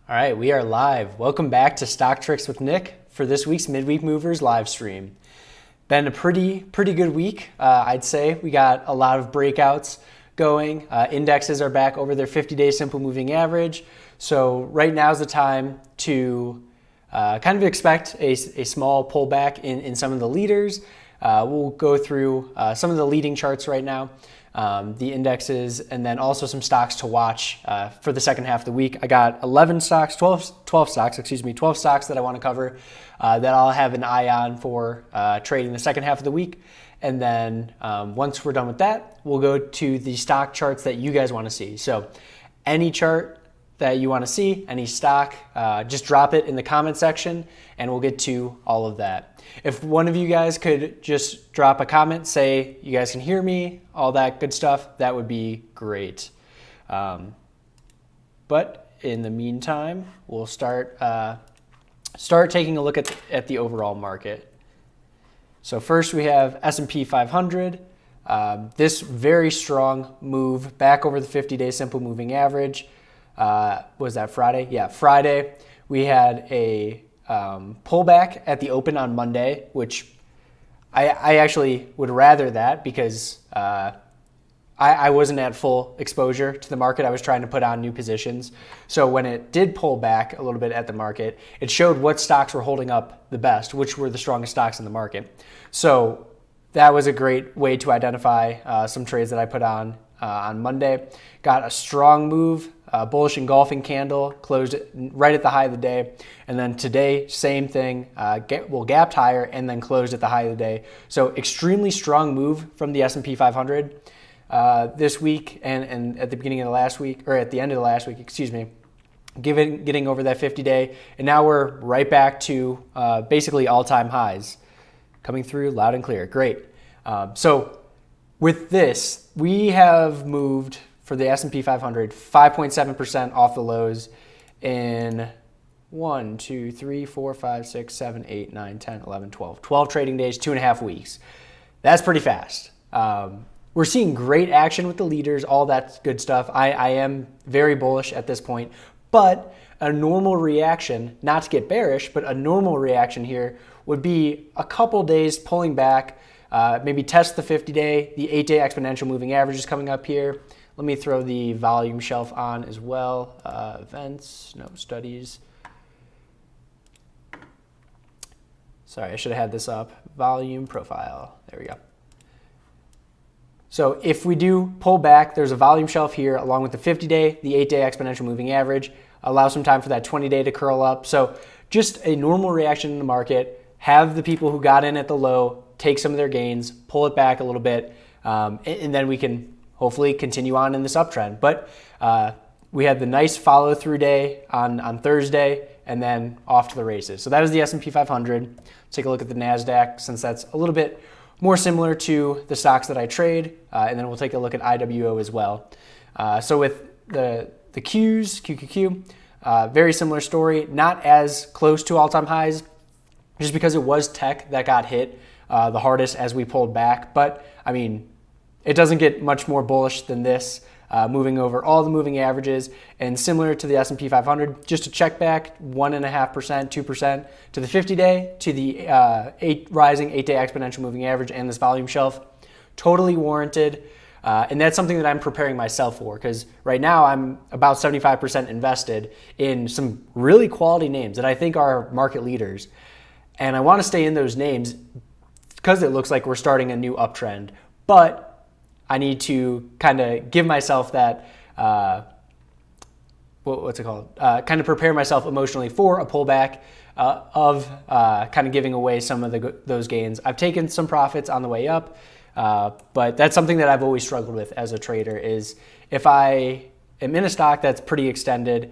All right, we are live. Welcome back to Stock Tricks with Nick for this week's Midweek Movers live stream. Been a pretty good week, I'd say. We got a lot of breakouts going. Indexes are back over their 50-day simple moving average. So right now is the time to kind of expect a small pullback in some of the leaders. We'll go through some of the leading charts right now. The indexes, and then also some stocks to watch for the second half of the week. I got 12 stocks that I want to cover that I'll have an eye on for trading the second half of the week. And then once we're done with that, we'll go to the stock charts that you guys want to see. So any chart that you want to see, any stock, just drop it in the comment section and we'll get to all of that. If one of you guys could just drop a comment, say you guys can hear me, all that good stuff, that would be great. But in the meantime, we'll start taking a look at the overall market. So first we have S&P 500. This very strong move back over the 50-day simple moving average. Was that Friday? Yeah, Friday. We had a pullback at the open on Monday, which I actually would rather that because I wasn't at full exposure to the market. I was trying to put on new positions. So when it did pull back a little bit at the market, it showed what stocks were holding up the best, which were the strongest stocks in the market. So that was a great way to identify some trades that I put on Monday. Got a strong move, bullish engulfing candle, closed right at the high of the day. And then today, same thing, gapped higher and then closed at the high of the day. So extremely strong move from the S&P 500 this week and at the beginning of the last week, or at the end of the last week, excuse me, getting over that 50-day. And now we're right back to basically all-time highs. Coming through loud and clear. Great. So with this, we have moved for the S&P 500 5.7% off the lows in 1, 2, 3, 4, 5, 6, 7, 8, 9, 10, 11, 12. 12 trading days, 2.5 weeks. That's pretty fast. We're seeing great action with the leaders, all that good stuff. I am very bullish at this point, but a normal reaction, not to get bearish, but a normal reaction here would be a couple days pulling back, maybe test the 50-day, the 8-day exponential moving average is coming up here. Let me throw the volume shelf on as well. Events, no studies. Sorry, I should have had this up. Volume profile, there we go. So if we do pull back, there's a volume shelf here along with the 50-day, the 8-day exponential moving average. Allow some time for that 20-day to curl up. So just a normal reaction in the market. Have the people who got in at the low take some of their gains, pull it back a little bit, and then we can hopefully continue on in this uptrend. But we had the nice follow-through day on Thursday and then off to the races. So that was the S&P 500. Let's take a look at the NASDAQ since that's a little bit more similar to the stocks that I trade, and then we'll take a look at IWO as well. So with the Qs, QQQ, very similar story, not as close to all-time highs, just because it was tech that got hit the hardest as we pulled back. But I mean, it doesn't get much more bullish than this, moving over all the moving averages, and similar to the S&P 500, just to check back 1.5%, 2% to the 50-day, to the rising 8-day exponential moving average and this volume shelf. Totally warranted. And that's something that I'm preparing myself for, because right now I'm about 75% invested in some really quality names that I think are market leaders. And I want to stay in those names because it looks like we're starting a new uptrend. But I need to kind of give myself that, what's it called? Kind of prepare myself emotionally for a pullback of kind of giving away some of those gains. I've taken some profits on the way up, but that's something that I've always struggled with as a trader is if I am in a stock that's pretty extended,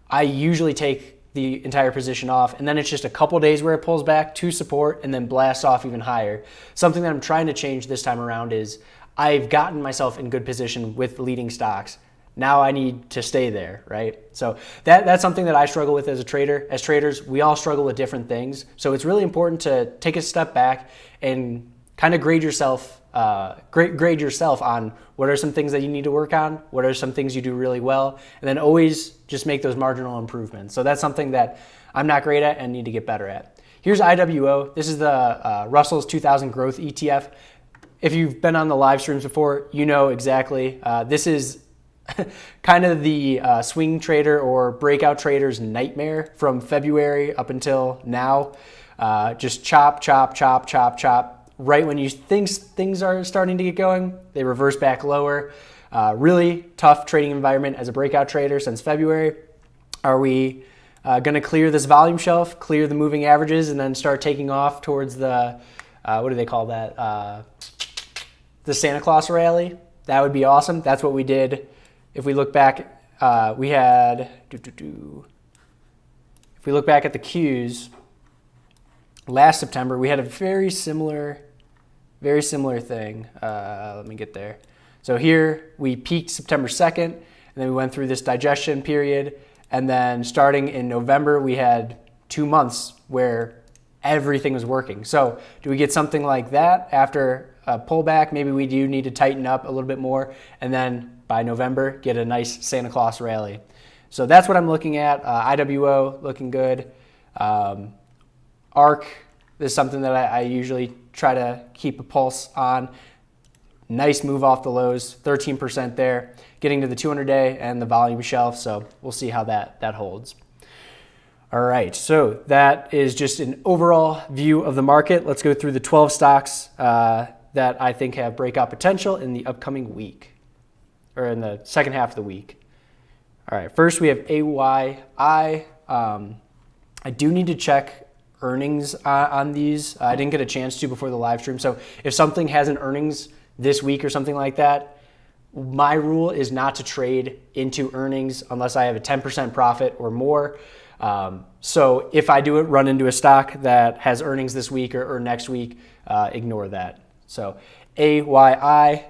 I usually take the entire position off, and then it's just a couple days where it pulls back to support and then blasts off even higher. Something that I'm trying to change this time around is I've gotten myself in good position with leading stocks. Now I need to stay there, right? So that's something that I struggle with as a trader. As traders, we all struggle with different things. So it's really important to take a step back and kind of grade yourself grade yourself on what are some things that you need to work on, what are some things you do really well, and then always just make those marginal improvements. So that's something that I'm not great at and need to get better at. Here's IWO. This is the Russell's 2000 Growth ETF. If you've been on the live streams before, you know exactly. This is kind of the swing trader or breakout trader's nightmare from February up until now. Just chop, chop, chop, chop, chop. Right when you think things are starting to get going, they reverse back lower. Really tough trading environment as a breakout trader since February. Are we going to clear this volume shelf, clear the moving averages, and then start taking off towards the, what do they call that? The Santa Claus rally? That would be awesome. That's what we did. If we look back, we had, if we look back at the Qs, last September, we had a very similar thing. Let me get there. So here we peaked September 2nd, and then we went through this digestion period. And then starting in November, we had 2 months where everything was working. So do we get something like that after a pullback? Maybe we do need to tighten up a little bit more. And then by November, get a nice Santa Claus rally. So that's what I'm looking at. IWO looking good. ARC is something that I usually try to keep a pulse on. Nice move off the lows, 13% there, getting to the 200-day and the volume shelf. So we'll see how that holds. All right, so that is just an overall view of the market. Let's go through the 12 stocks that I think have breakout potential in the upcoming week, or in the second half of the week. All right, first we have AYI. I do need to check earnings on these. I didn't get a chance to before the live stream. So if something has an earnings this week or something like that, my rule is not to trade into earnings unless I have a 10% profit or more. So if I do run into a stock that has earnings this week or next week, ignore that. So AYI,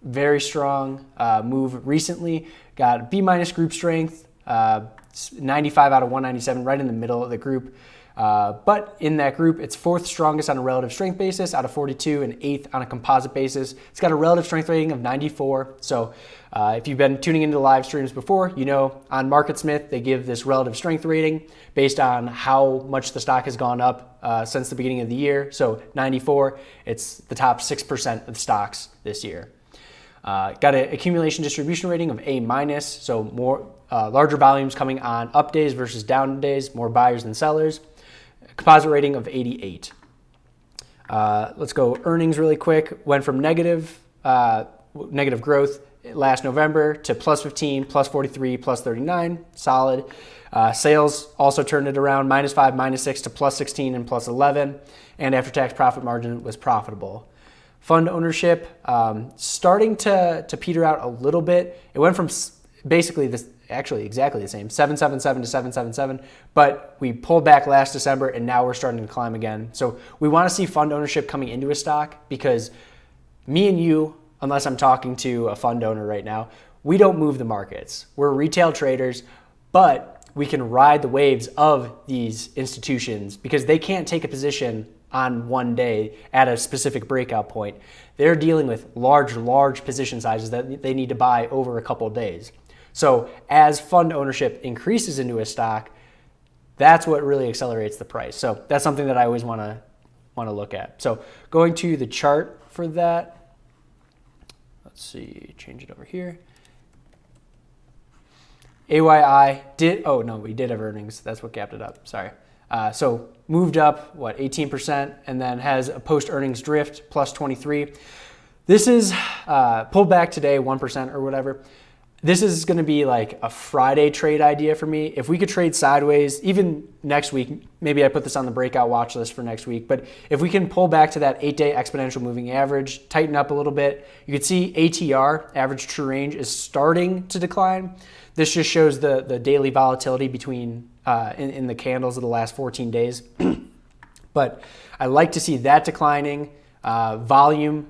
very strong move recently. Got B- group strength, 95 out of 197, right in the middle of the group. But in that group, it's fourth strongest on a relative strength basis out of 42 and eighth on a composite basis. It's got a relative strength rating of 94. So if you've been tuning into live streams before, you know on MarketSmith, they give this relative strength rating based on how much the stock has gone up since the beginning of the year. So 94, it's the top 6% of stocks this year. Got an accumulation distribution rating of A-, so more larger volumes coming on up days versus down days, more buyers than sellers. Composite rating of 88. Let's go earnings really quick. Went from negative growth last November to plus 15, plus 43, plus 39. Solid. Sales also turned it around, -5, -6 to plus 16 and plus 11. And after-tax profit margin was profitable. Fund ownership starting to peter out a little bit. It went from basically this, actually exactly the same, 777 to 777, but we pulled back last December and now we're starting to climb again. So we want to see fund ownership coming into a stock because me and you, unless I'm talking to a fund owner right now, we don't move the markets. We're retail traders, but we can ride the waves of these institutions because they can't take a position on one day at a specific breakout point. They're dealing with large position sizes that they need to buy over a couple of days. So as fund ownership increases into a stock, that's what really accelerates the price. So that's something that I always want to look at. So going to the chart for that, let's see, change it over here. AYI we did have earnings. That's what gapped it up, sorry. So moved up, 18%, and then has a post-earnings drift, plus 23. This is pulled back today, 1% or whatever. This is going to be like a Friday trade idea for me. If we could trade sideways, even next week, maybe I put this on the breakout watch list for next week, but if we can pull back to that 8-day exponential moving average, tighten up a little bit, you can see ATR, average true range, is starting to decline. This just shows the daily volatility between in the candles of the last 14 days. But I like to see that declining, volume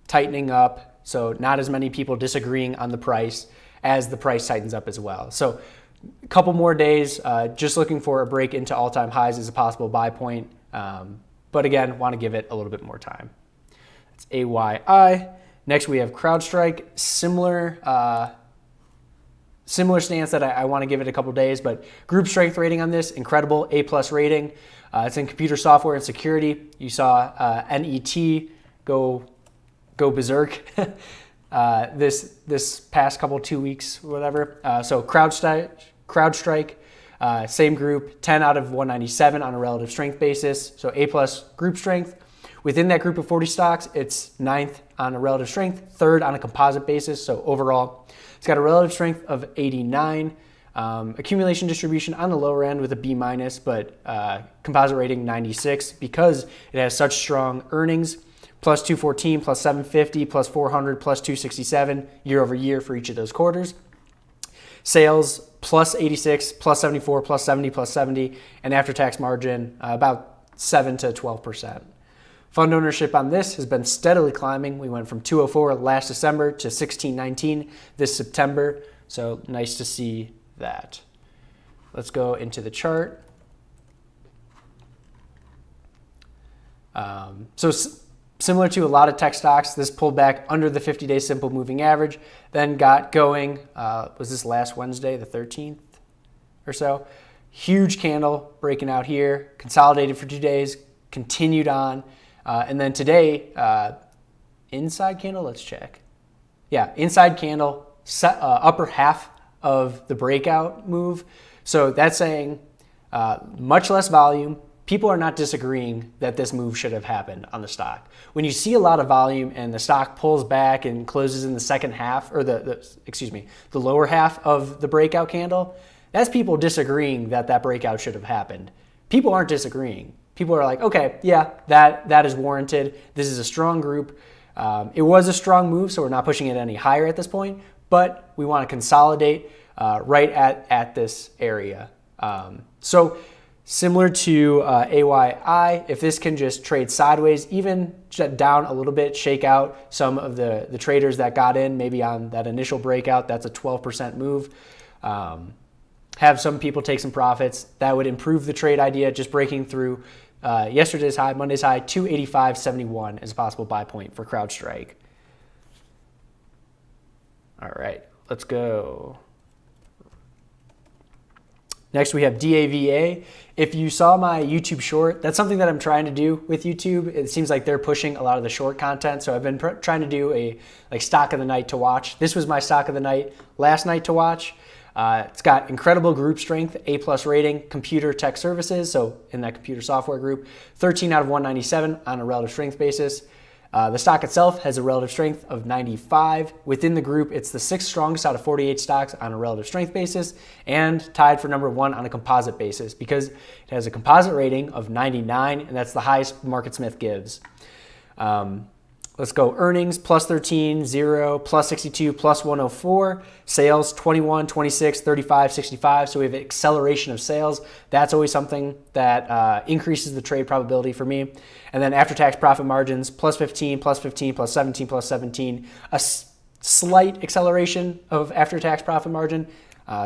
tightening up, so not as many people disagreeing on the price as the price tightens up as well. So a couple more days, just looking for a break into all-time highs as a possible buy point. But again, want to give it a little bit more time. That's AYI. Next, we have CrowdStrike. Similar stance that I want to give it a couple days, but group strength rating on this, incredible, A+ rating. It's in computer software and security. You saw NET go berserk this past couple 2 weeks, whatever. So CrowdStrike, same group, 10 out of 197 on a relative strength basis. So A+ group strength. Within that group of 40 stocks, it's 9th on a relative strength, 3rd on a composite basis. So overall, it's got a relative strength of 89. Accumulation distribution on the lower end with a B-, but composite rating 96 because it has such strong earnings. Plus 214, plus 750, plus 400, plus 267 year over year for each of those quarters. Sales plus 86, plus 74, plus 70, plus 70, and after-tax margin about 7 to 12%. Fund ownership on this has been steadily climbing. We went from 204 last December to 1619 this September. So nice to see that. Let's go into the chart. Similar to a lot of tech stocks, this pulled back under the 50-day simple moving average, then got going, was this last Wednesday, the 13th or so? Huge candle breaking out here, consolidated for 2 days, continued on. And then today, inside candle, let's check. Yeah, inside candle, upper half of the breakout move. So that's saying much less volume. People are not disagreeing that this move should have happened on the stock. When you see a lot of volume and the stock pulls back and closes in the second half, or the lower half of the breakout candle, that's people disagreeing that breakout should have happened. People aren't disagreeing. People are like, okay, yeah, that is warranted. This is a strong group. It was a strong move, so we're not pushing it any higher at this point, but we want to consolidate right at this area. So similar to AYI, if this can just trade sideways, even down a little bit, shake out some of the traders that got in, maybe on that initial breakout, that's a 12% move. Have some people take some profits. That would improve the trade idea, just breaking through yesterday's high, Monday's high, 285.71 is a possible buy point for CrowdStrike. All right, let's go. Next, we have DAVA. If you saw my YouTube short, that's something that I'm trying to do with YouTube. It seems like they're pushing a lot of the short content. So I've been trying to do a stock of the night to watch. This was my stock of the night last night to watch. It's got incredible group strength, A+ rating, computer tech services. So in that computer software group, 13 out of 197 on a relative strength basis. The stock itself has a relative strength of 95. Within the group, it's the 6th strongest out of 48 stocks on a relative strength basis and tied for number 1 on a composite basis because it has a composite rating of 99, and that's the highest MarketSmith gives. Let's go earnings, plus 13, 0, plus 62, plus 104. Sales, 21, 26, 35, 65. So we have acceleration of sales. That's always something that increases the trade probability for me. And then after-tax profit margins, plus 15, plus 15, plus 17, plus 17. A slight acceleration of after-tax profit margin.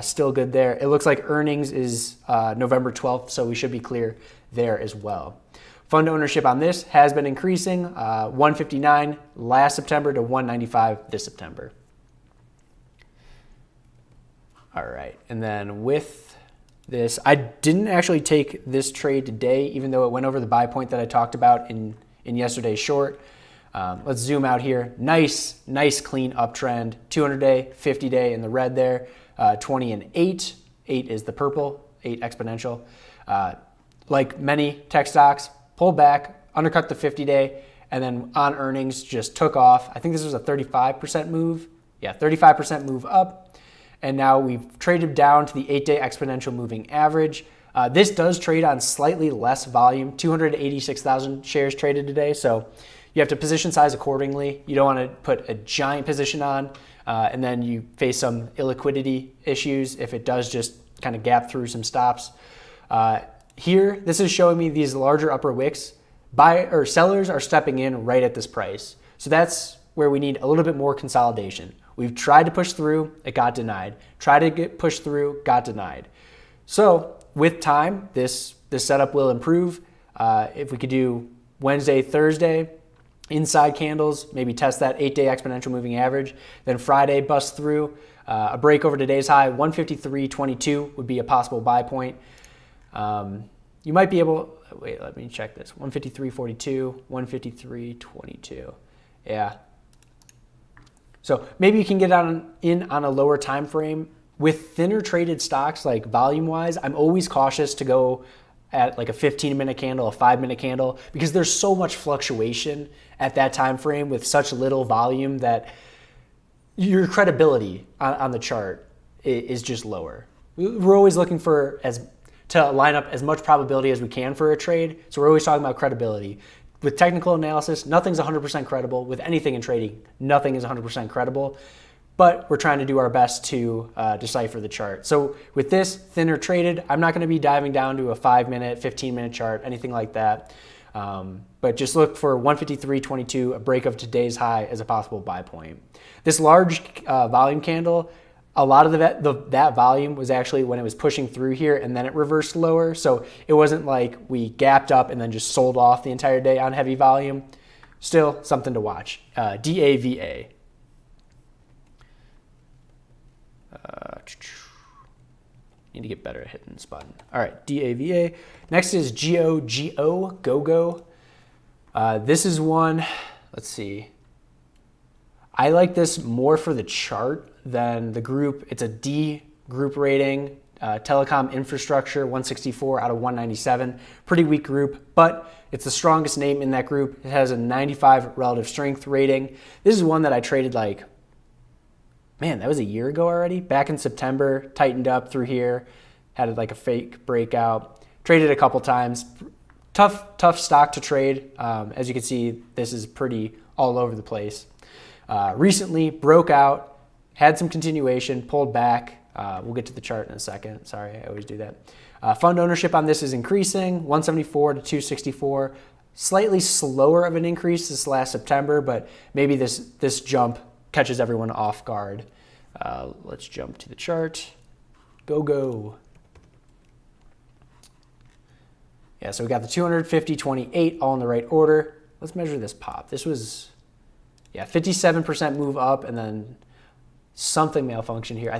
Still good there. It looks like earnings is November 12th, so we should be clear there as well. Fund ownership on this has been increasing, 159 last September to 195 this September. All right, and then with this, I didn't actually take this trade today, even though it went over the buy point that I talked about in yesterday's short. Let's zoom out here. Nice clean uptrend, 200-day, 50-day in the red there, 20 and 8. 8 is the purple, 8 exponential. Like many tech stocks, pulled back, undercut the 50-day, and then on earnings just took off. I think this was a 35% move. Yeah, 35% move up. And now we've traded down to the 8-day exponential moving average. This does trade on slightly less volume, 286,000 shares traded today. So you have to position size accordingly. You don't want to put a giant position on, and then you face some illiquidity issues if it does just kind of gap through some stops. Here, this is showing me these larger upper wicks. Sellers are stepping in right at this price. So that's where we need a little bit more consolidation. We've tried to push through, it got denied. Tried to get pushed through, got denied. So with time, this setup will improve. If we could do Wednesday, Thursday, inside candles, maybe test that 8-day exponential moving average. Then Friday bust through a break over today's high. 153.22 would be a possible buy point. You might be able, wait, let me check this. 153.42, 153.22. Yeah. So maybe you can get in on a lower time frame. With thinner traded stocks, like volume wise, I'm always cautious to go at like a 15-minute candle, a 5-minute candle, because there's so much fluctuation at that time frame with such little volume that your credibility on the chart is just lower. We're always looking for to line up as much probability as we can for a trade. So we're always talking about credibility. With technical analysis, nothing's 100% credible. With anything in trading, nothing is 100% credible. But we're trying to do our best to decipher the chart. So with this thinner traded, I'm not going to be diving down to a 5-minute, 15-minute chart, anything like that. But just look for 153.22, a break of today's high as a possible buy point. This large volume candle, a lot of that volume was actually when it was pushing through here and then it reversed lower. So it wasn't like we gapped up and then just sold off the entire day on heavy volume. Still something to watch. DAVA. Need to get better at hitting this button. All right, DAVA. Next is GOGO. This is one, let's see. I like this more for the chart than the group. It's a D group rating, telecom infrastructure, 164 out of 197. Pretty weak group, but it's the strongest name in that group. It has a 95 relative strength rating. This is one that I traded like, man, that was a year ago already. Back in September, tightened up through here, had like a fake breakout. Traded a couple times. Tough stock to trade. As you can see, this is pretty all over the place. Recently broke out, had some continuation, pulled back. We'll get to the chart in a second. Sorry, I always do that. Fund ownership on this is increasing, 174 to 264. Slightly slower of an increase this last September, but maybe this jump catches everyone off guard. Let's jump to the chart. Go. Yeah, so we got the 250, 28 all in the right order. Let's measure this pop. This was, 57% move up and then something malfunction here. I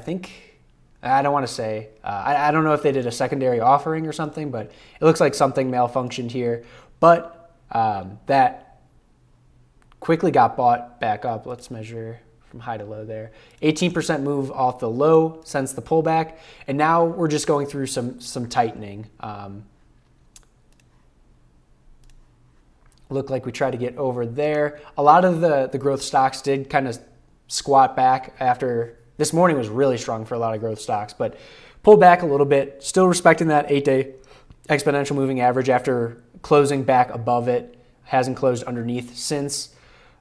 don't want to say, I don't know if they did a secondary offering or something, but it looks like something malfunctioned here. But that quickly got bought back up. Let's measure from high to low there. 18% move off the low since the pullback. And now we're just going through some tightening. Looked like we tried to get over there. A lot of the growth stocks did kind of squat back after. This morning was really strong for a lot of growth stocks, but pulled back a little bit. Still respecting that 8-day exponential moving average after closing back above it. Hasn't closed underneath since.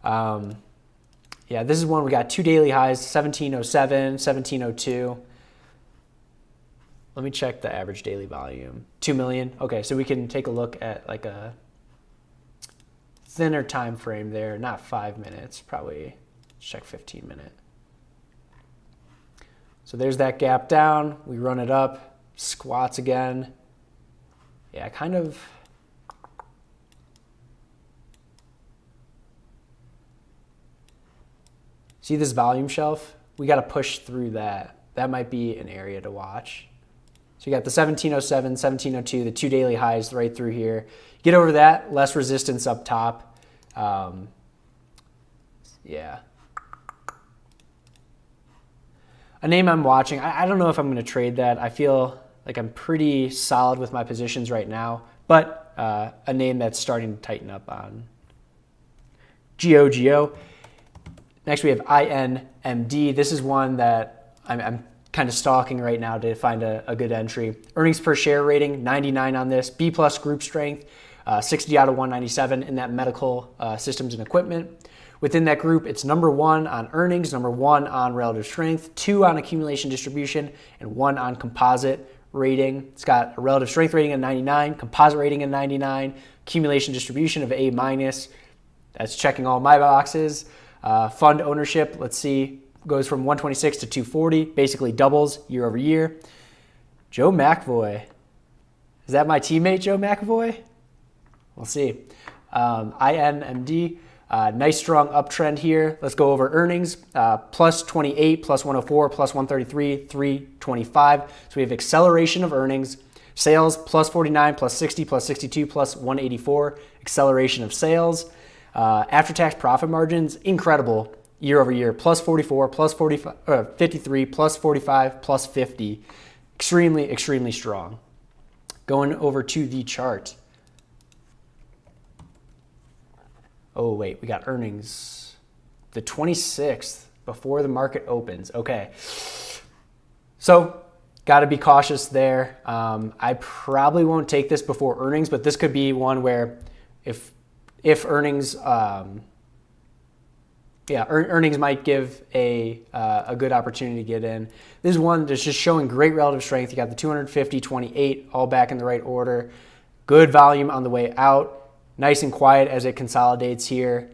This is one we got 2 daily highs, 1707, 1702. Let me check the average daily volume. 2 million. Okay, so we can take a look at like a thinner time frame there, not 5 minutes, probably check 15 minute. So there's that gap down. We run it up, squats again. Yeah, kind of. See this volume shelf? We got to push through that. That might be an area to watch. So you got the 1707, 1702, the 2 daily highs right through here. Get over that, less resistance up top. A name I'm watching, I don't know if I'm going to trade that. I feel like I'm pretty solid with my positions right now, but a name that's starting to tighten up on. GOGO. Next we have INMD. This is one that I'm kind of stalking right now to find a good entry. Earnings per share rating, 99 on this. B plus group strength, 60 out of 197 in that medical systems and equipment. Within that group, it's number 1 on earnings, number 1 on relative strength, 2 on accumulation distribution, and 1 on composite rating. It's got a relative strength rating of 99, composite rating of 99, accumulation distribution of A-. That's checking all my boxes. Fund ownership, let's see, goes from 126 to 240, basically doubles year over year. Joe McAvoy. Is that my teammate, Joe McAvoy? We'll see. INMD. Nice strong uptrend here. Let's go over earnings. Plus 28, plus 104, plus 133, 325. So we have acceleration of earnings. Sales plus 49, plus 60, plus 62, plus 184. Acceleration of sales. After-tax profit margins, incredible year over year. Plus 44, plus 45, 53, plus 45, plus 50. Extremely, extremely strong. Going over to the chart. Oh, wait, we got earnings. The 26th, before the market opens. Okay. So, got to be cautious there. I probably won't take this before earnings, but this could be one where if earnings, earnings might give a good opportunity to get in. This is one that's just showing great relative strength. You got the 250, 28, all back in the right order. Good volume on the way out. Nice and quiet as it consolidates here.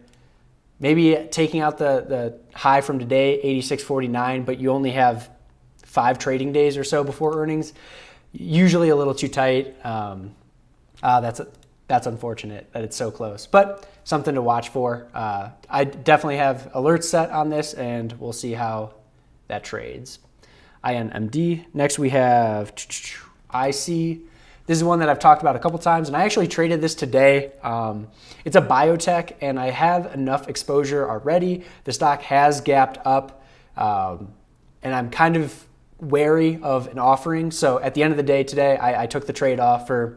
Maybe taking out the high from today, 86.49, but you only have 5 trading days or so before earnings. Usually a little too tight. That's unfortunate that it's so close, but something to watch for. I definitely have alerts set on this, and we'll see how that trades. INMD. Next we have IC. This is one that I've talked about a couple times, and I actually traded this today. It's a biotech, and I have enough exposure already. The stock has gapped up, and I'm kind of wary of an offering. So at the end of the day today, I took the trade off for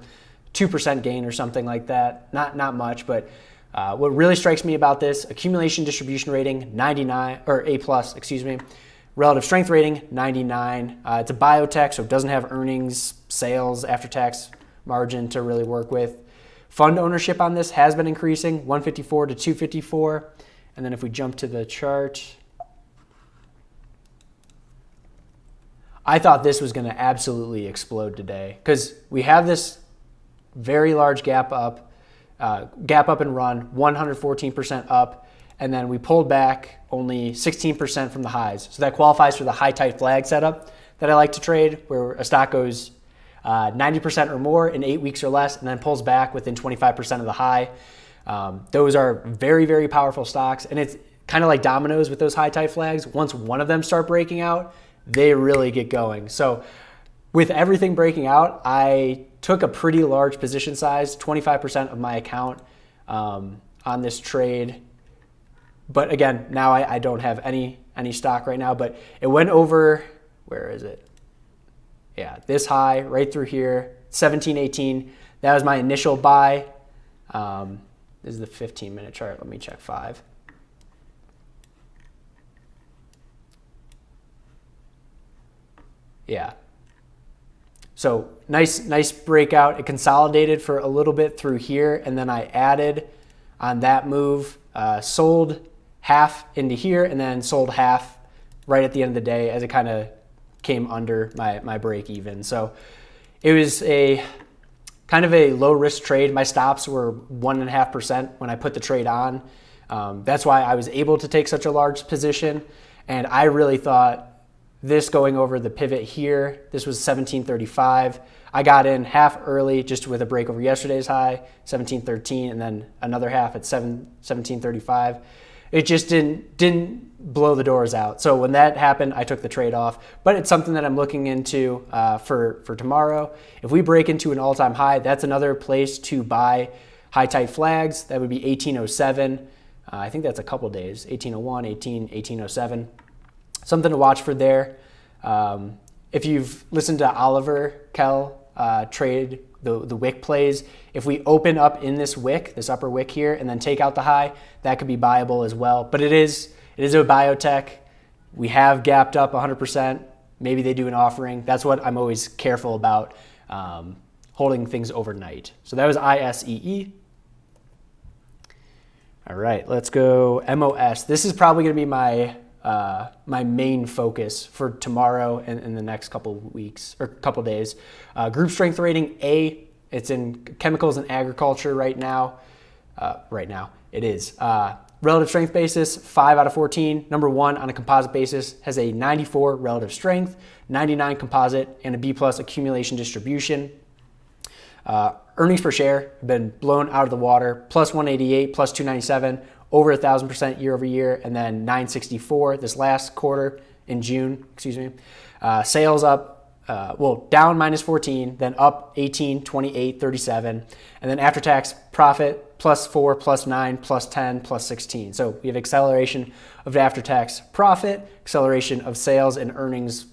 2% gain or something like that. Not much, but what really strikes me about this, accumulation distribution rating 99, or A+, excuse me. Relative strength rating, 99. It's a biotech, so it doesn't have earnings, sales, after-tax margin to really work with. Fund ownership on this has been increasing, 154 to 254. And then if we jump to the chart, I thought this was going to absolutely explode today because we have this very large gap up and run, 114% up. And then we pulled back only 16% from the highs. So that qualifies for the high tight flag setup that I like to trade, where a stock goes 90% or more in 8 weeks or less, and then pulls back within 25% of the high. Those are very, very powerful stocks. And it's kind of like dominoes with those high tight flags. Once one of them start breaking out, they really get going. So with everything breaking out, I took a pretty large position size, 25% of my account on this trade. But again, now I don't have any stock right now, but it went over, where is it? Yeah, this high right through here, 17.18. That was my initial buy. This is the 15-minute chart. Let me check 5. Yeah. So nice breakout. It consolidated for a little bit through here, and then I added on that move, sold half into here, and then sold half right at the end of the day as it kind of came under my break even. So it was a kind of a low risk trade. My stops were 1.5% when I put the trade on. That's why I was able to take such a large position. And I really thought this going over the pivot here, this was 1735. I got in half early just with a break over yesterday's high, 1713, and then another half at 1735. It just didn't blow the doors out. So when that happened, I took the trade off. But it's something that I'm looking into for tomorrow. If we break into an all-time high, that's another place to buy high tight flags. That would be 1807. I think that's a couple days, 1801, 1807. Something to watch for there. If you've listened to Oliver Kell trade the wick plays, if we open up in this wick, this upper wick here, and then take out the high, that could be buyable as well. But it is a biotech. We have gapped up 100%. Maybe they do an offering. That's what I'm always careful about, holding things overnight. So that was ISEE. All right, let's go MOS. This is probably going to be my main focus for tomorrow and in the next couple weeks or couple days. Group strength rating A. It's in chemicals and agriculture right now. It is. Relative strength basis, 5 out of 14. Number 1 on a composite basis has a 94 relative strength, 99 composite, and a B+ accumulation distribution. Earnings per share have been blown out of the water, plus 188, plus 297 over 1,000% year over year, and then 964 this last quarter in June, sales up, down -14, then up 18, 28, 37, and then after-tax profit +4, +9, +10, +16. So we have acceleration of after-tax profit, acceleration of sales and earnings,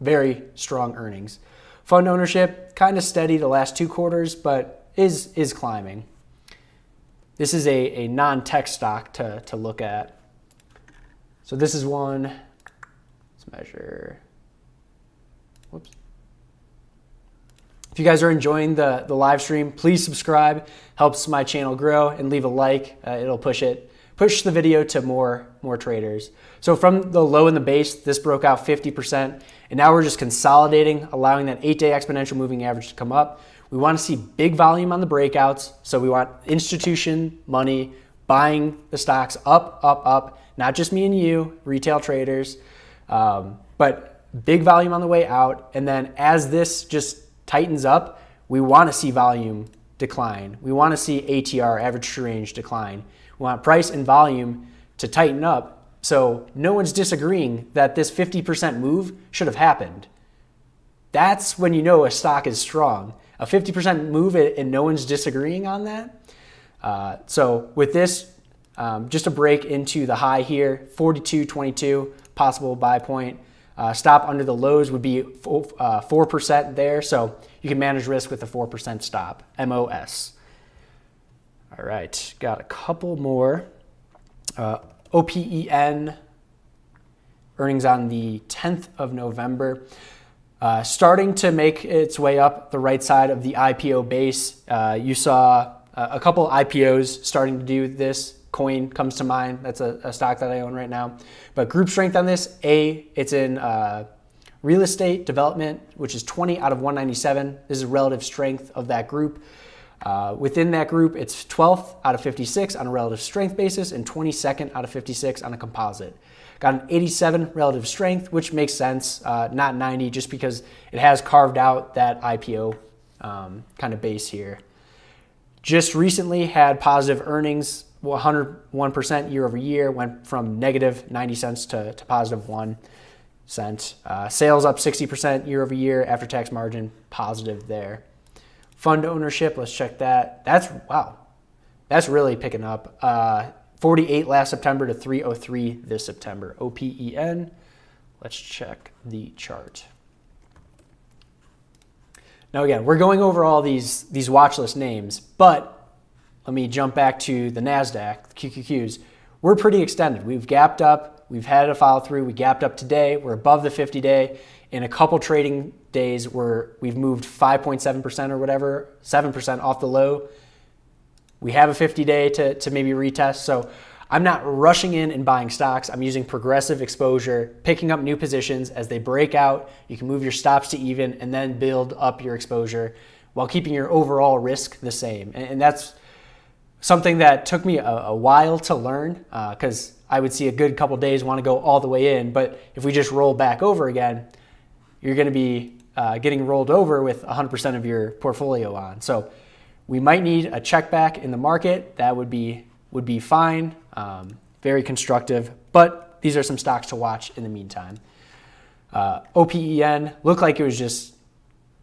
very strong earnings. Fund ownership, kind of steady the last 2 quarters, but is climbing. This is a non-tech stock to look at. So this is one, let's measure, whoops. If you guys are enjoying the live stream, please subscribe, helps my channel grow, and leave a like. It'll push the video to more traders. So from the low in the base, this broke out 50%, and now we're just consolidating, allowing that 8-day exponential moving average to come up. We want to see big volume on the breakouts, so we want institution money buying the stocks up, not just me and you, retail traders, but big volume on the way out. And then as this just tightens up, we want to see volume decline. We want to see ATR, average true range, decline. We want price and volume to tighten up, so no one's disagreeing that this 50% move should have happened. That's when you know a stock is strong. A 50% move and no one's disagreeing on that. So with this, just a break into the high here, 42.22, possible buy point. Stop under the lows would be 4% there, so you can manage risk with a 4% stop, MOS. All right, got a couple more. OPEN, earnings on the 10th of November. Starting to make its way up the right side of the IPO base. You saw a couple IPOs starting to do this. Coin comes to mind. That's a stock that I own right now. But group strength on this, it's in real estate development, which is 20 out of 197. This is relative strength of that group. Within that group, it's 12th out of 56 on a relative strength basis and 22nd out of 56 on a composite. Got an 87 relative strength, which makes sense, not 90, just because it has carved out that IPO kind of base here. Just recently had positive earnings, 101% year over year, went from negative 90 cents to positive 1 cent. Sales up 60% year over year, after-tax margin positive there. Fund ownership, let's check that. That's really picking up. 48 last September to 303 this September. OPEN. Let's check the chart. Now again, we're going over all these watch list names, but let me jump back to the NASDAQ, the QQQs. We're pretty extended. We've gapped up. We've had a follow through. We gapped up today. We're above the 50-day. In a couple trading days we've moved 5.7% or whatever, 7% off the low. We have a 50-day to maybe retest. So I'm not rushing in and buying stocks. I'm using progressive exposure, picking up new positions as they break out. You can move your stops to even and then build up your exposure while keeping your overall risk the same. And that's something that took me a while to learn, because I would see a good couple days want to go all the way in. But if we just roll back over again, you're going to be getting rolled over with 100% of your portfolio on. So we might need a check back in the market. That would be fine, very constructive. But these are some stocks to watch in the meantime. OPEN looked like it was just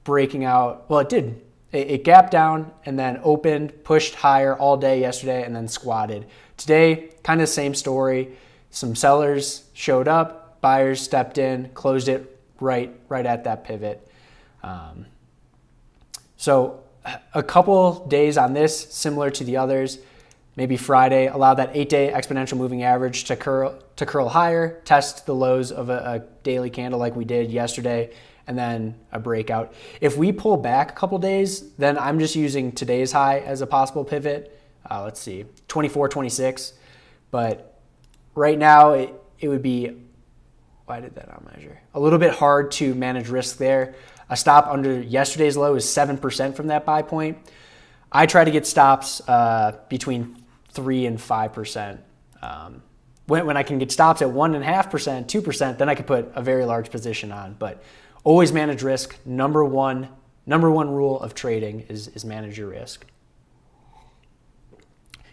breaking out. Well, it did. It gapped down and then opened, pushed higher all day yesterday, and then squatted. Today, kind of the same story. Some sellers showed up, buyers stepped in, closed it right at that pivot. So a couple days on this, similar to the others. Maybe Friday, allow that 8-day exponential moving average to curl higher, test the lows of a daily candle like we did yesterday, and then a breakout. If we pull back a couple days, then I'm just using today's high as a possible pivot. Let's see, 24.26. But right now, it would be, why did that not measure? A little bit hard to manage risk there. A stop under yesterday's low is 7% from that buy point. I try to get stops between 3 and 5%. When I can get stops at 1.5%, 2%, then I could put a very large position on. But always manage risk. Number one rule of trading is manage your risk.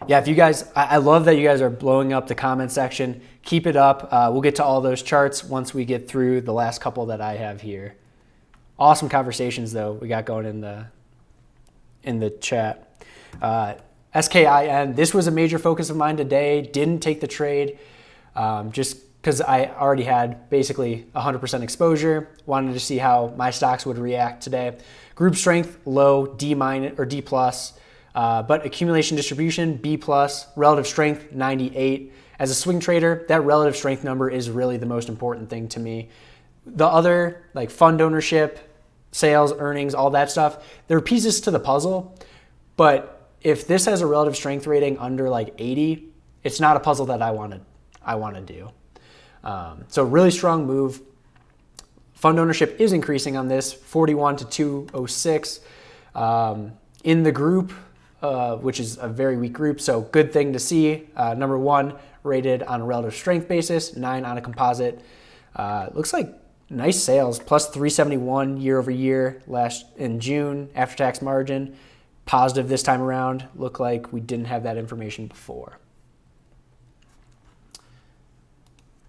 Yeah, if you guys, I love that you guys are blowing up the comment section. Keep it up. We'll get to all those charts once we get through the last couple that I have here. Awesome conversations though we got going in the chat. SKIN, this was a major focus of mine today. Didn't take the trade just because I already had basically 100% exposure. Wanted to see how my stocks would react today. Group strength low, D- or D+. But accumulation distribution, B+, relative strength, 98. As a swing trader, that relative strength number is really the most important thing to me. The other, like fund ownership, sales, earnings, all that stuff, they're pieces to the puzzle. But if this has a relative strength rating under like 80, it's not a puzzle that I want to do. So really strong move. Fund ownership is increasing on this, 41 to 206. In the group, which is a very weak group, so good thing to see. Number one, rated on a relative strength basis, 9 on a composite. Looks like nice sales, plus 371 year over year in June, after-tax margin. Positive this time around. Look like we didn't have that information before.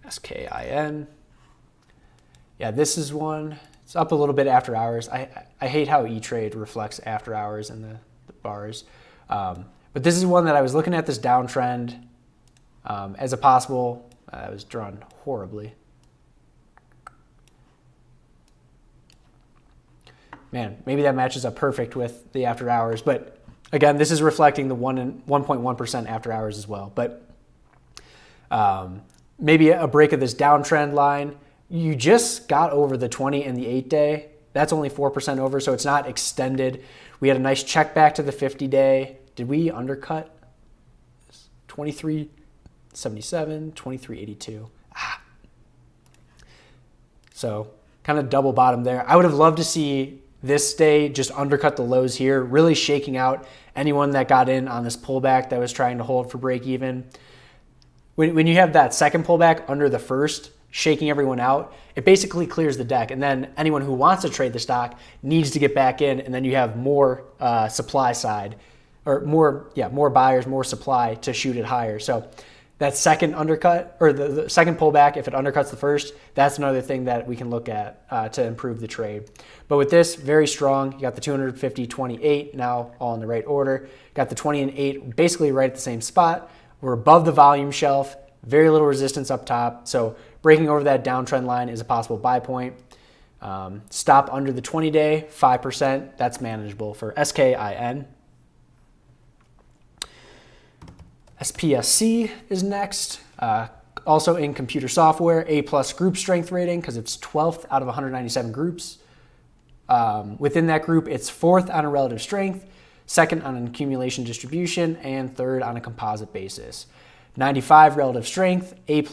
SKIN. Yeah, this is one. It's up a little bit after hours. I hate how E-Trade reflects after hours in the bars. But this is one that I was looking at this downtrend as a possible. It was drawn horribly. Man, maybe that matches up perfect with the after hours. But again, this is reflecting the 1.1% after hours as well. But maybe a break of this downtrend line. You just got over the 20 and the 8-day. That's only 4% over, so it's not extended. We had a nice check back to the 50-day. Did we undercut? 23.77, 23.82. So kind of double bottom there. I would have loved to see this day just undercut the lows here, really shaking out anyone that got in on this pullback that was trying to hold for break even. When you have that second pullback under the first, shaking everyone out, it basically clears the deck. And then anyone who wants to trade the stock needs to get back in, and then you have more supply side, or more buyers, more supply to shoot it higher. So that second undercut, or the second pullback, if it undercuts the first, that's another thing that we can look at to improve the trade. But with this, very strong. You got the 250, 28, now all in the right order. Got the 20 and 8 basically right at the same spot. We're above the volume shelf, very little resistance up top. So breaking over that downtrend line is a possible buy point. Stop under the 20-day, 5%. That's manageable for SKIN. SPSC is next. Also in computer software, A+ group strength rating because it's 12th out of 197 groups. Within that group, it's 4th on a relative strength, 2nd on an accumulation distribution, and 3rd on a composite basis. 95 relative strength, A+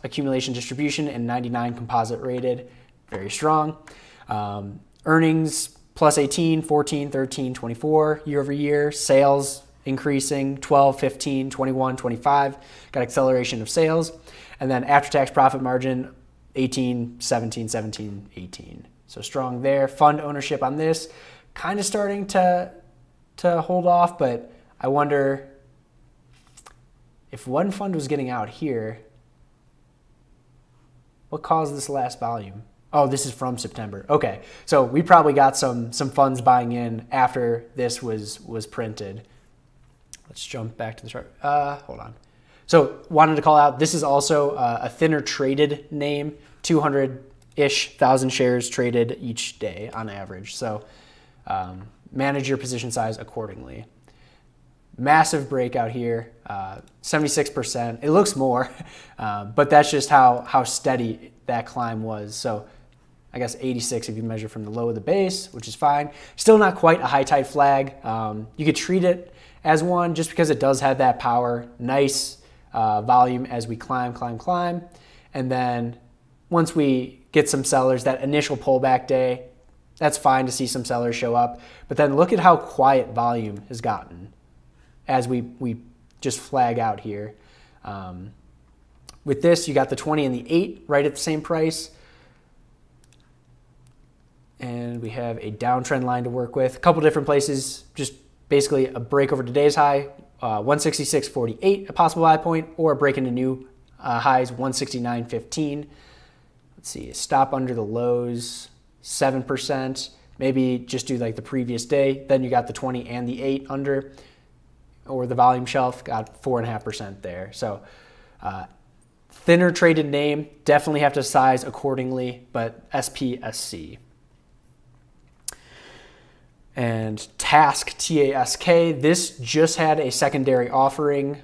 accumulation distribution, and 99 composite rated. Very strong. Earnings plus 18, 14, 13, 24 year over year. Sales increasing 12, 15, 21, 25. Got acceleration of sales. And then after-tax profit margin 18, 17, 17, 18. So strong there. Fund ownership on this kind of starting to hold off, but I wonder if one fund was getting out here, what caused this last volume? Oh, this is from September. Okay, so we probably got some funds buying in after this was printed. Let's jump back to the chart. Hold on. So wanted to call out, this is also a thinner traded name, 200-ish thousand shares traded each day on average. So manage your position size accordingly. Massive breakout here, 76%. It looks more, but that's just how steady that climb was. So I guess 86 if you measure from the low of the base, which is fine. Still not quite a high tide flag. You could treat it as one just because it does have that power. Nice volume as we climb. And then once we get some sellers, that initial pullback day, that's fine to see some sellers show up. But then look at how quiet volume has gotten as we just flag out here. With this, you got the 20 and the 8 right at the same price. And we have a downtrend line to work with. A couple different places, just basically a break over today's high, 166.48 a possible buy point, or break into new highs 169.15. Let's see, stop under the lows 7%. Maybe just do like the previous day. Then you got the 20 and the 8 under, or the volume shelf got 4.5% there. So thinner traded name, definitely have to size accordingly, but SPSC. And Task, TASK, this just had a secondary offering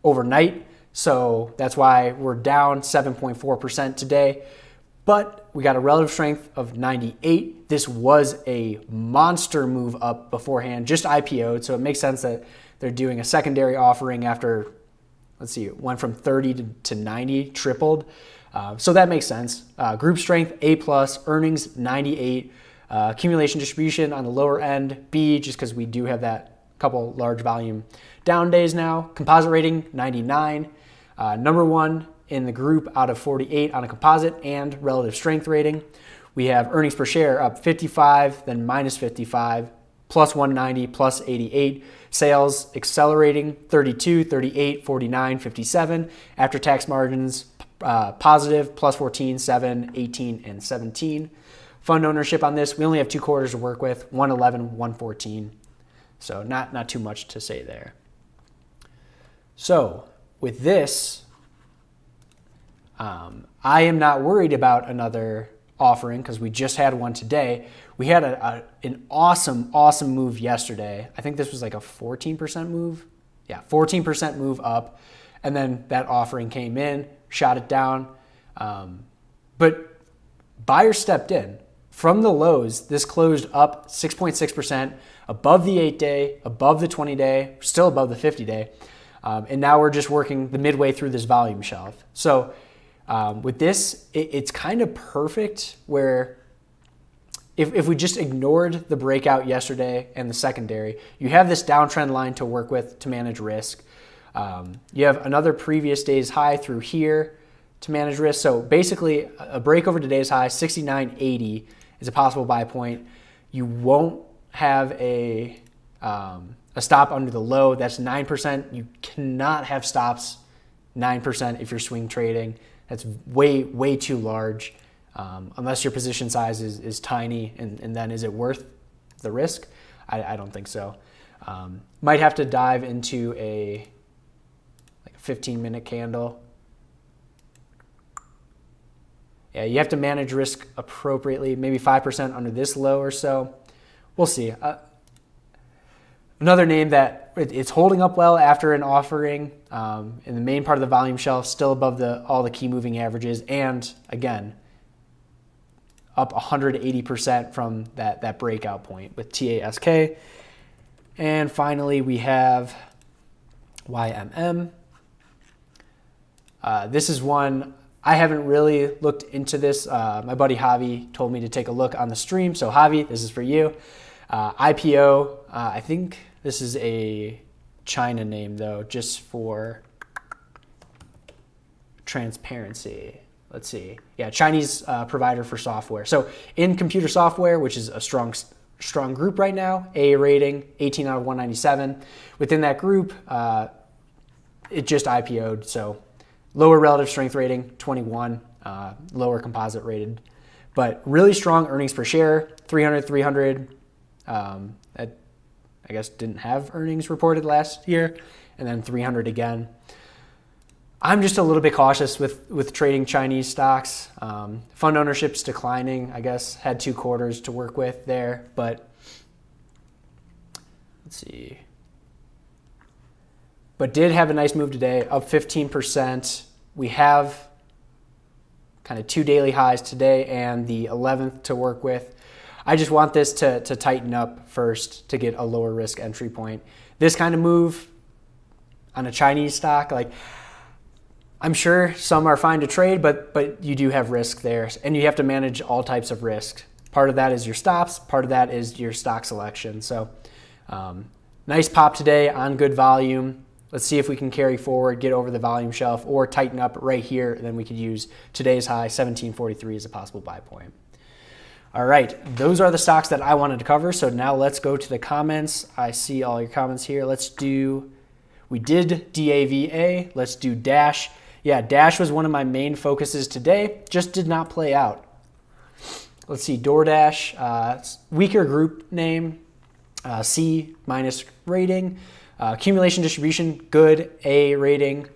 overnight. So that's why we're down 7.4% today. But we got a relative strength of 98. This was a monster move up beforehand, just IPO'd. So it makes sense that they're doing a secondary offering after, let's see, it went from 30 to 90, tripled. So that makes sense. Group strength, A+, earnings, 98. Accumulation distribution on the lower end, B, just because we do have that couple large volume down days now. Composite rating, 99. Number one in the group out of 48 on a composite and relative strength rating. We have earnings per share up 55, then minus 55, plus 190, plus 88. Sales accelerating 32, 38, 49, 57. After tax margins positive, plus 14, 7, 18, and 17. Fund ownership on this, we only have 2 quarters to work with, 111, 114. So not too much to say there. So with this, I am not worried about another offering because we just had one today. We had an awesome move yesterday. I think this was like a 14% move. Yeah, 14% move up. And then that offering came in, shot it down. But buyers stepped in. From the lows, this closed up 6.6%, above the 8-day, above the 20-day, still above the 50-day. And now we're just working the midway through this volume shelf. So with this, it's kind of perfect where if we just ignored the breakout yesterday and the secondary, you have this downtrend line to work with to manage risk. You have another previous day's high through here to manage risk. So basically, a break over today's high, 69.80, is a possible buy point. You won't have a stop under the low. That's 9%. You cannot have stops 9% if you're swing trading. That's way too large, unless your position size is tiny, and then is it worth the risk? I don't think so. Might have to dive into a 15-minute candle. Yeah, you have to manage risk appropriately, maybe 5% under this low or so. We'll see. Another name that it's holding up well after an offering in the main part of the volume shelf, still above all the key moving averages, and again, up 180% from that breakout point with TASK. And finally, we have YMM. This is one I haven't really looked into this. My buddy Javi told me to take a look on the stream. So Javi, this is for you. IPO, I think this is a China name though, just for transparency. Let's see. Yeah, Chinese provider for software. So in computer software, which is a strong group right now, A rating, 18 out of 197. Within that group, it just IPO'd, so lower relative strength rating, 21, lower composite rated, but really strong earnings per share, 300. That I guess didn't have earnings reported last year, and then 300 again. I'm just a little bit cautious with trading Chinese stocks. Fund ownership's declining, I guess, had 2 quarters to work with there, but let's see. But did have a nice move today, up 15%. We have kind of 2 daily highs today and the 11th to work with. I just want this to tighten up first to get a lower risk entry point. This kind of move on a Chinese stock, like I'm sure some are fine to trade, but you do have risk there, and you have to manage all types of risk. Part of that is your stops, part of that is your stock selection. So nice pop today on good volume. Let's see if we can carry forward, get over the volume shelf, or tighten up right here. Then we could use today's high, 1743, as a possible buy point. All right, those are the stocks that I wanted to cover. So now let's go to the comments. I see all your comments here. We did DAVA. Let's do Dash. Yeah, Dash was one of my main focuses today. Just did not play out. Let's see, DoorDash, weaker group name, C minus rating. Accumulation distribution, good, A rating.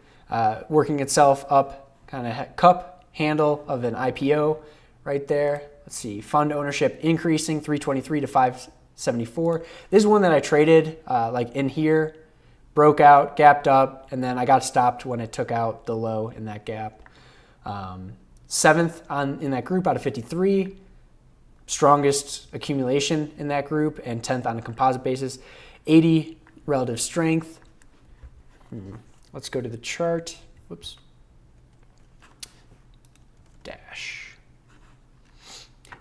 Working itself up, kind of cup handle of an IPO right there. Let's see, fund ownership increasing 323 to 574. This is one that I traded like in here, broke out, gapped up, and then I got stopped when it took out the low in that gap. 7th in that group out of 53, strongest accumulation in that group, and 10th on a composite basis. 80 relative strength. Let's go to the chart. Whoops. Dash.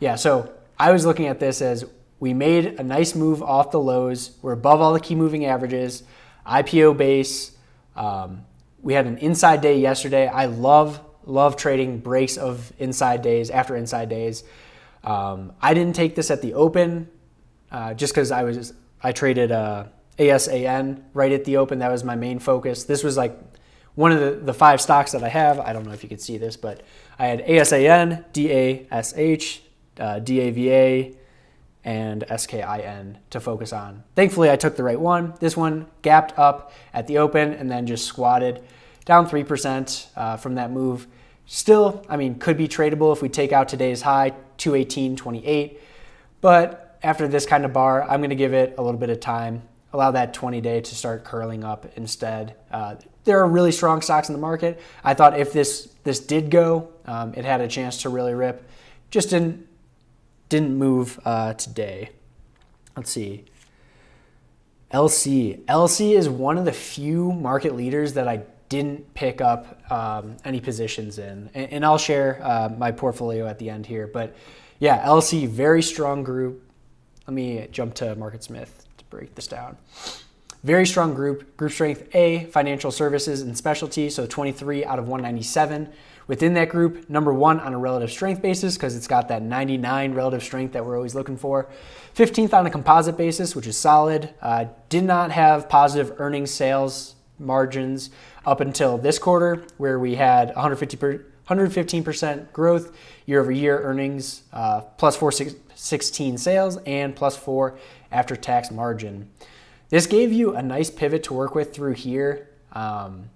Yeah, so I was looking at this as we made a nice move off the lows. We're above all the key moving averages. IPO base. We had an inside day yesterday. I love trading breaks of inside days after inside days. I didn't take this at the open just because I traded ASAN right at the open. That was my main focus. This was like one of the 5 stocks that I have. I don't know if you could see this, but I had ASAN, DASH, DAVA, and SKIN to focus on. Thankfully, I took the right one. This one gapped up at the open and then just squatted down 3% from that move. Still, I mean, could be tradable if we take out today's high, 218.28. But after this kind of bar, I'm going to give it a little bit of time, allow that 20-day to start curling up instead. There are really strong stocks in the market. I thought if this did go, it had a chance to really rip. Just didn't move today. Let's see. LC is one of the few market leaders that I didn't pick up any positions in. And I'll share my portfolio at the end here. But yeah, LC, very strong group. Let me jump to MarketSmith to break this down. Very strong group. Group strength A, financial services and specialty, so 23 out of 197. Within that group, number 1 on a relative strength basis because it's got that 99 relative strength that we're always looking for. 15th on a composite basis, which is solid. Did not have positive earnings sales margins up until this quarter where we had 115% growth year over year earnings, plus 416 sales and plus 4 after tax margin. This gave you a nice pivot to work with through here. And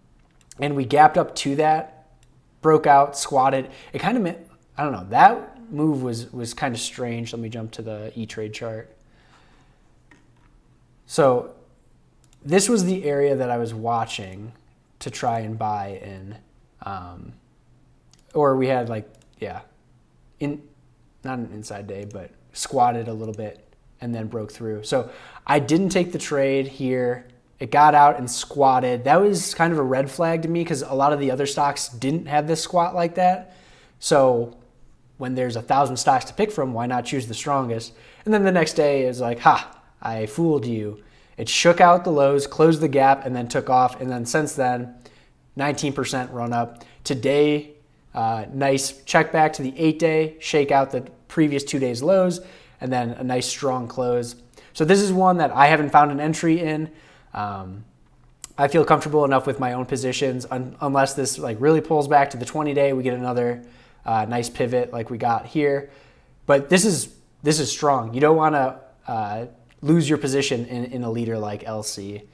we gapped up to that, broke out, squatted. It kind of meant, I don't know, that move was kind of strange. Let me jump to the E-Trade chart. So this was the area that I was watching to try and buy in. Or we had like, yeah, not an inside day, but squatted a little bit and then broke through. So I didn't take the trade here. It got out and squatted. That was kind of a red flag to me because a lot of the other stocks didn't have this squat like that. So when there's 1,000 stocks to pick from, why not choose the strongest? And then the next day is like, I fooled you. It shook out the lows, closed the gap, and then took off. And then since then, 19% run up. Today, nice check back to the 8-day, shake out the previous 2 days lows, and then a nice strong close. So this is one that I haven't found an entry in. I feel comfortable enough with my own positions unless this like really pulls back to the 20-day, we get another nice pivot like we got here. But this is strong. You don't want to lose your position in a leader like LC.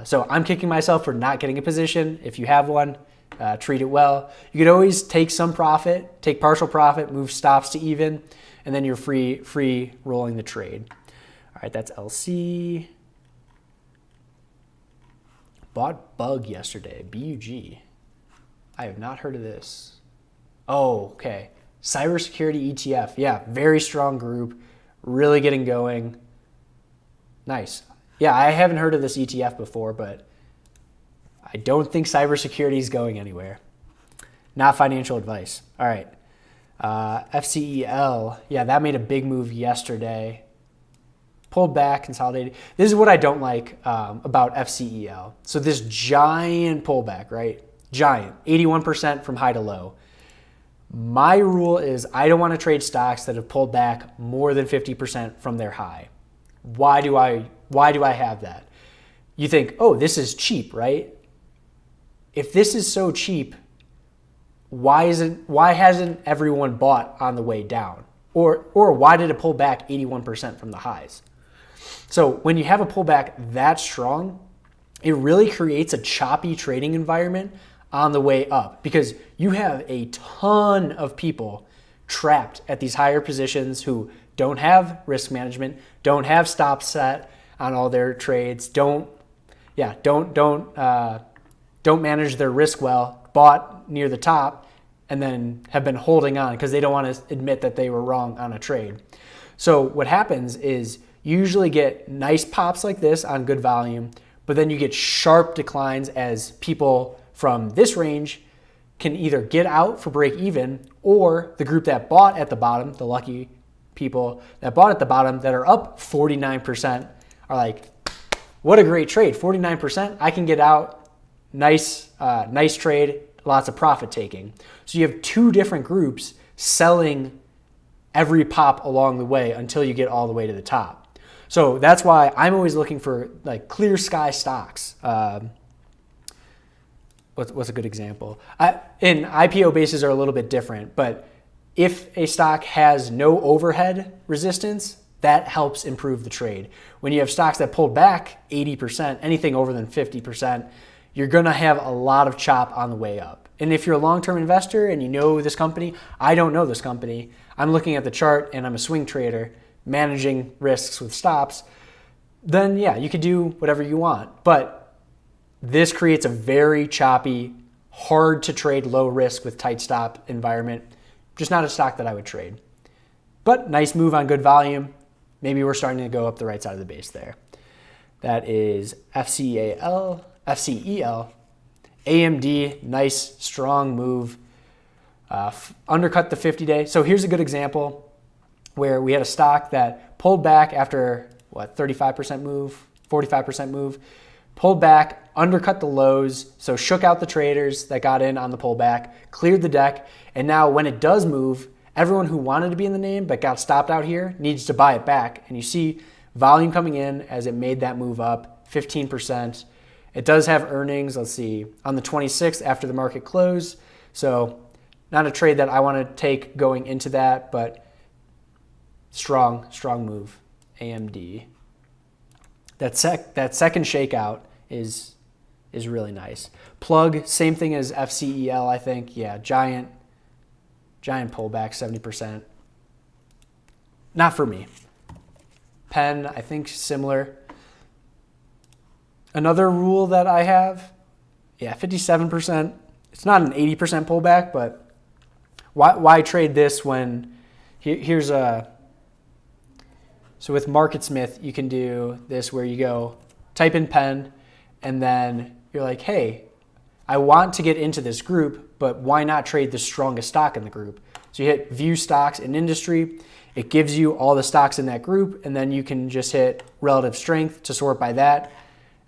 So I'm kicking myself for not getting a position. If you have one, treat it well. You could always take some profit, take partial profit, move stops to even, and then you're free rolling the trade. All right, that's LC. Bought Bug yesterday, BUG. I have not heard of this. Oh, okay. Cybersecurity ETF. Yeah, very strong group. Really getting going. Nice. Yeah, I haven't heard of this ETF before, but I don't think cybersecurity is going anywhere. Not financial advice. All right. FCEL. Yeah, that made a big move yesterday. Pulled back, consolidated. This is what I don't like about FCEL. So this giant pullback, right? Giant, 81% from high to low. My rule is I don't want to trade stocks that have pulled back more than 50% from their high. Why do I have that? You think, oh, this is cheap, right? If this is so cheap, why hasn't everyone bought on the way down? Or why did it pull back 81% from the highs? So when you have a pullback that strong, it really creates a choppy trading environment on the way up because you have a ton of people trapped at these higher positions who don't have risk management, don't have stop set on all their trades, don't manage their risk well, bought near the top, and then have been holding on because they don't want to admit that they were wrong on a trade. So what happens is you usually get nice pops like this on good volume, but then you get sharp declines as people from this range can either get out for break even, or the group that bought at the bottom, the lucky people that bought at the bottom that are up 49% are like, what a great trade, 49%, I can get out, nice trade, lots of profit taking. So you have two different groups selling every pop along the way until you get all the way to the top. So that's why I'm always looking for like clear sky stocks. What's a good example? In IPO bases are a little bit different, but if a stock has no overhead resistance, that helps improve the trade. When you have stocks that pulled back 80%, anything over than 50%, you're gonna have a lot of chop on the way up. And if you're a long-term investor and you know this company, I don't know this company, I'm looking at the chart and I'm a swing trader managing risks with stops, then yeah, you could do whatever you want. But this creates a very choppy, hard to trade, low risk with tight stop environment. Just not a stock that I would trade. But nice move on good volume. Maybe we're starting to go up the right side of the base there. That is FCEL. AMD, nice, strong move. Undercut the 50-day. So here's a good example where we had a stock that pulled back after, 35% move, 45% move, pulled back, undercut the lows, so shook out the traders that got in on the pullback, cleared the deck, and now when it does move, everyone who wanted to be in the name but got stopped out here needs to buy it back. And you see volume coming in as it made that move up, 15%. It does have earnings, let's see, on the 26th after the market closed. So not a trade that I want to take going into that, but strong move, AMD. That second shakeout is really nice. Plug, same thing as FCEL, I think. Yeah, giant pullback, 70%. Not for me. Penn, I think similar. Another rule that I have, 57%. It's not an 80% pullback, but why trade this when here's a... So with MarketSmith, you can do this where you go type in Penn, and then you're like, hey, I want to get into this group, but why not trade the strongest stock in the group? So you hit view stocks in industry. It gives you all the stocks in that group, and then you can just hit relative strength to sort by that.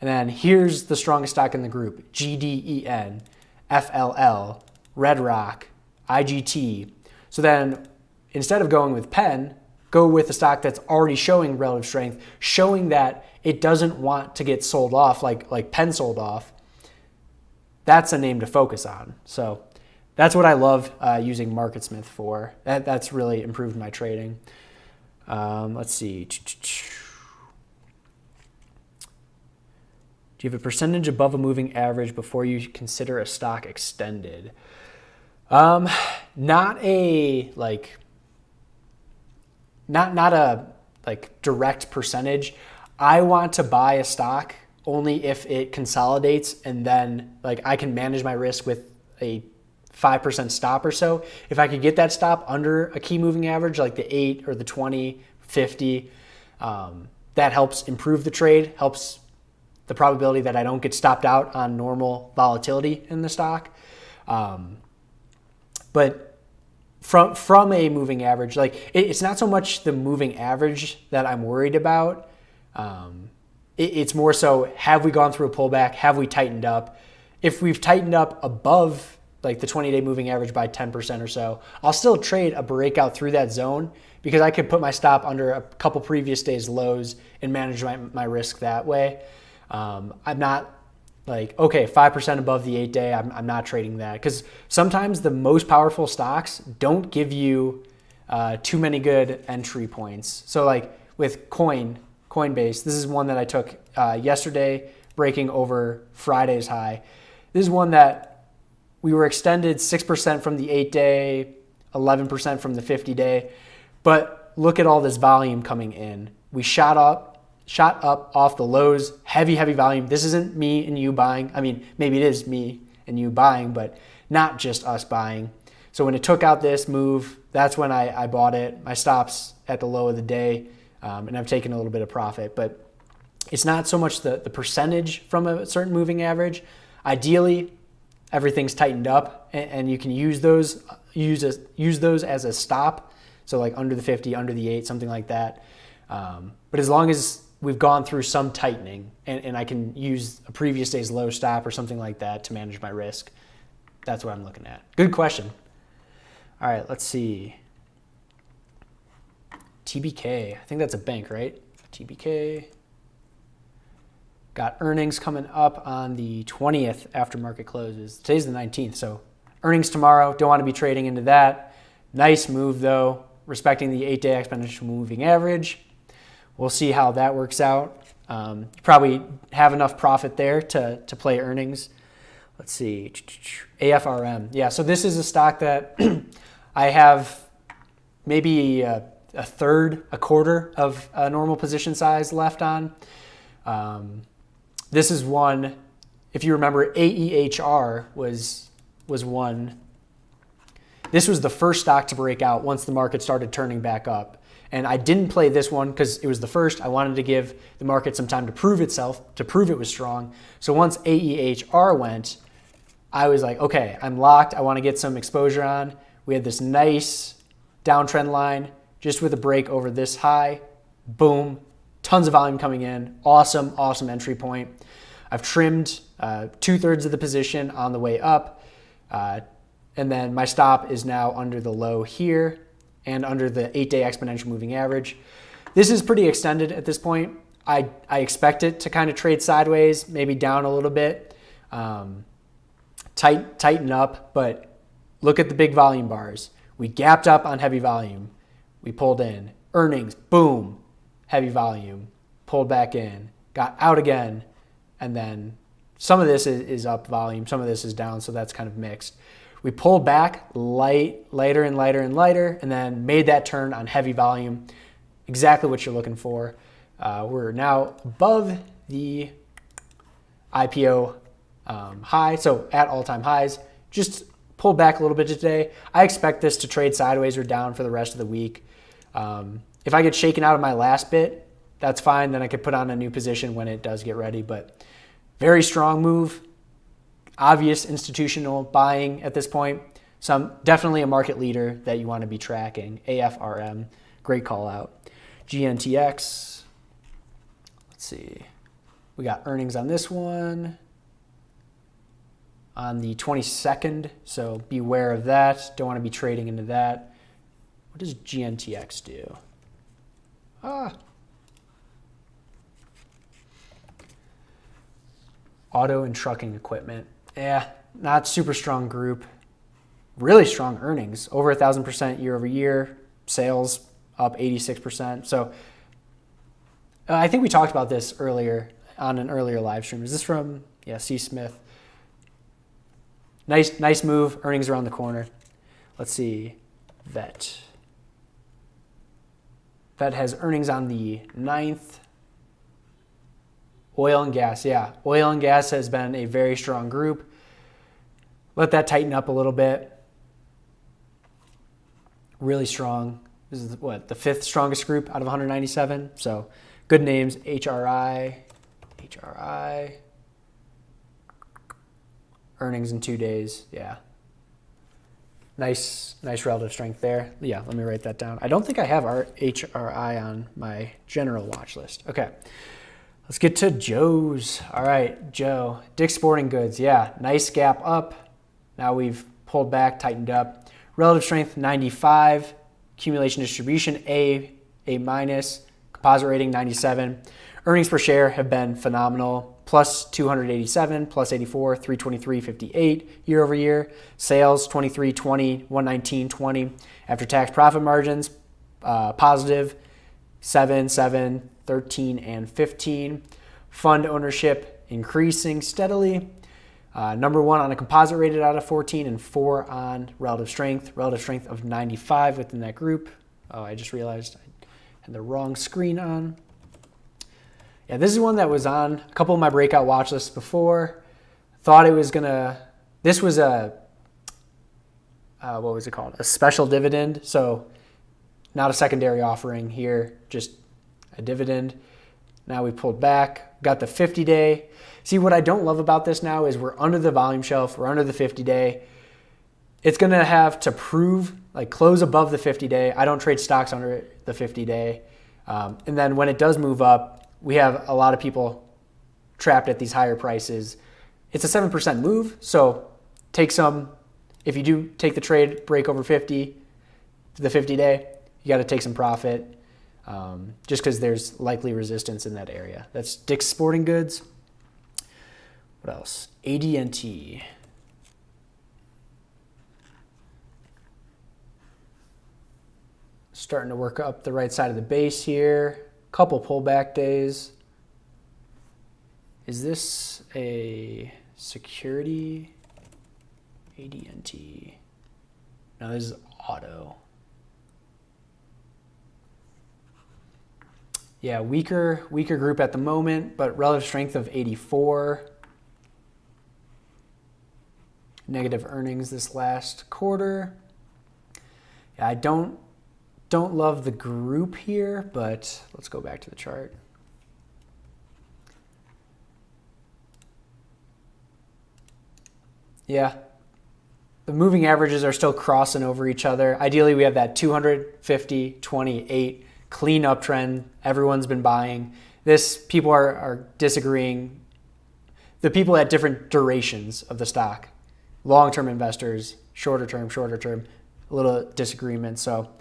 And then here's the strongest stock in the group: GDEN, FLL, Red Rock, IGT. So then instead of going with Penn, go with a stock that's already showing relative strength, showing that it doesn't want to get sold off like Penn sold off. That's a name to focus on. So that's what I love using MarketSmith for. That's really improved my trading. Let's see. Do you have a percentage above a moving average before you consider a stock extended? Not a direct percentage. I want to buy a stock only if it consolidates, and then I can manage my risk with a 5% stop or so. If I could get that stop under a key moving average like the 8 or the 20, 50, that helps improve the trade, helps the probability that I don't get stopped out on normal volatility in the stock. But from a moving average, it's not so much the moving average that I'm worried about. It's more so, have we gone through a pullback? Have we tightened up? If we've tightened up above like the 20-day moving average by 10% or so, I'll still trade a breakout through that zone because I could put my stop under a couple previous days lows and manage my risk that way. I'm not like, okay, 5% above the 8-day, I'm not trading that, because sometimes the most powerful stocks don't give you too many good entry points. So like with Coinbase, this is one that I took yesterday, breaking over Friday's high. This is one that we were extended 6% from the 8-day, 11% from the 50-day, but look at all this volume coming in. We shot up off the lows, heavy volume. This isn't me and you buying. I mean, maybe it is me and you buying, but not just us buying. So when it took out this move, that's when I bought it. My stop's at the low of the day, and I've taken a little bit of profit, but it's not so much the percentage from a certain moving average. Ideally, everything's tightened up, and you can use those as a stop. So like under the 50, under the 8, something like that. But as long as we've gone through some tightening and I can use a previous day's low stop or something like that to manage my risk, that's what I'm looking at. Good question. All right, let's see. TBK, I think that's a bank, right? TBK. Got earnings coming up on the 20th after market closes. Today's the 19th, so earnings tomorrow. Don't want to be trading into that. Nice move, though, respecting the 8-day exponential moving average. We'll see how that works out. You probably have enough profit there to play earnings. Let's see. AFRM. Yeah, so this is a stock that I have maybe a quarter of a normal position size left on. This is one, if you remember, AEHR was one. This was the first stock to break out once the market started turning back up. And I didn't play this one because it was the first. I wanted to give the market some time to prove itself, to prove it was strong. So once AEHR went, I was like, okay, I'm locked. I want to get some exposure on. We had this nice downtrend line just with a break over this high. Boom. Tons of volume coming in. Awesome entry point. I've trimmed 2/3 of the position on the way up. And then my stop is now under the low here and under the 8-day exponential moving average. This is pretty extended at this point. I expect it to kind of trade sideways, maybe down a little bit, tighten up, but look at the big volume bars. We gapped up on heavy volume. We pulled in. Earnings, boom. Heavy volume, pulled back in, got out again, and then some of this is up volume, some of this is down, so that's kind of mixed. We pulled back lighter, and then made that turn on heavy volume, exactly what you're looking for. We're now above the IPO high, so at all-time highs. Just pulled back a little bit today. I expect this to trade sideways or down for the rest of the week. If I get shaken out of my last bit, that's fine. Then I could put on a new position when it does get ready. But very strong move. Obvious institutional buying at this point. Definitely a market leader that you want to be tracking. AFRM, great call out. GNTX. Let's see. We got earnings on this one on the 22nd. So beware of that. Don't want to be trading into that. What does GNTX do? Auto and trucking equipment. Yeah, not super strong group. Really strong earnings. Over 1,000% year over year. Sales up 86%. So I think we talked about this earlier on an earlier live stream. Is this from, C. Smith? Nice move. Earnings around the corner. Let's see. VET. Fed has earnings on the 9th. Oil and gas, yeah. Oil and gas has been a very strong group. Let that tighten up a little bit. Really strong. This is what, the 5th strongest group out of 197. So good names, HRI. Earnings in 2 days, yeah. Nice relative strength there. Yeah, let me write that down. I don't think I have our HRI on my general watch list. Okay, let's get to Joe's. All right, Joe, Dick's Sporting Goods. Yeah, nice gap up. Now we've pulled back, tightened up. Relative strength 95, accumulation distribution A minus, composite rating 97. Earnings per share have been phenomenal. Plus 287, plus 84, 323, 58 year over year. Sales 23, 20, 119, 20. After tax profit margins, positive 7, 7, 13, and 15. Fund ownership increasing steadily. Number 1 on a composite rated out of 14 and 4 on relative strength of 95 within that group. Oh, I just realized I had the wrong screen on. Yeah, this is one that was on a couple of my breakout watch lists before. Thought it was this was a, what was it called? A special dividend. So not a secondary offering here, just a dividend. Now we pulled back, got the 50-day. See, what I don't love about this now is we're under the volume shelf, we're under the 50-day. It's going to have to prove, like close above the 50-day. I don't trade stocks under the 50-day. And then when it does move up, we have a lot of people trapped at these higher prices. It's a 7% move, so take some, if you do take the trade, break over 50, the 50-day, you got to take some profit just because there's likely resistance in that area. That's Dick's Sporting Goods. What else? AD&T. Starting to work up the right side of the base here. Couple pullback days. Is this a security? AD&T. No, this is auto. Yeah, weaker group at the moment, but relative strength of 84. Negative earnings this last quarter. Yeah, I don't love the group here, but let's go back to the chart. Yeah, the moving averages are still crossing over each other. Ideally, we have that 250, 28 clean uptrend. Everyone's been buying. People are disagreeing. The people at different durations of the stock. Long-term investors, shorter term, a little disagreement. So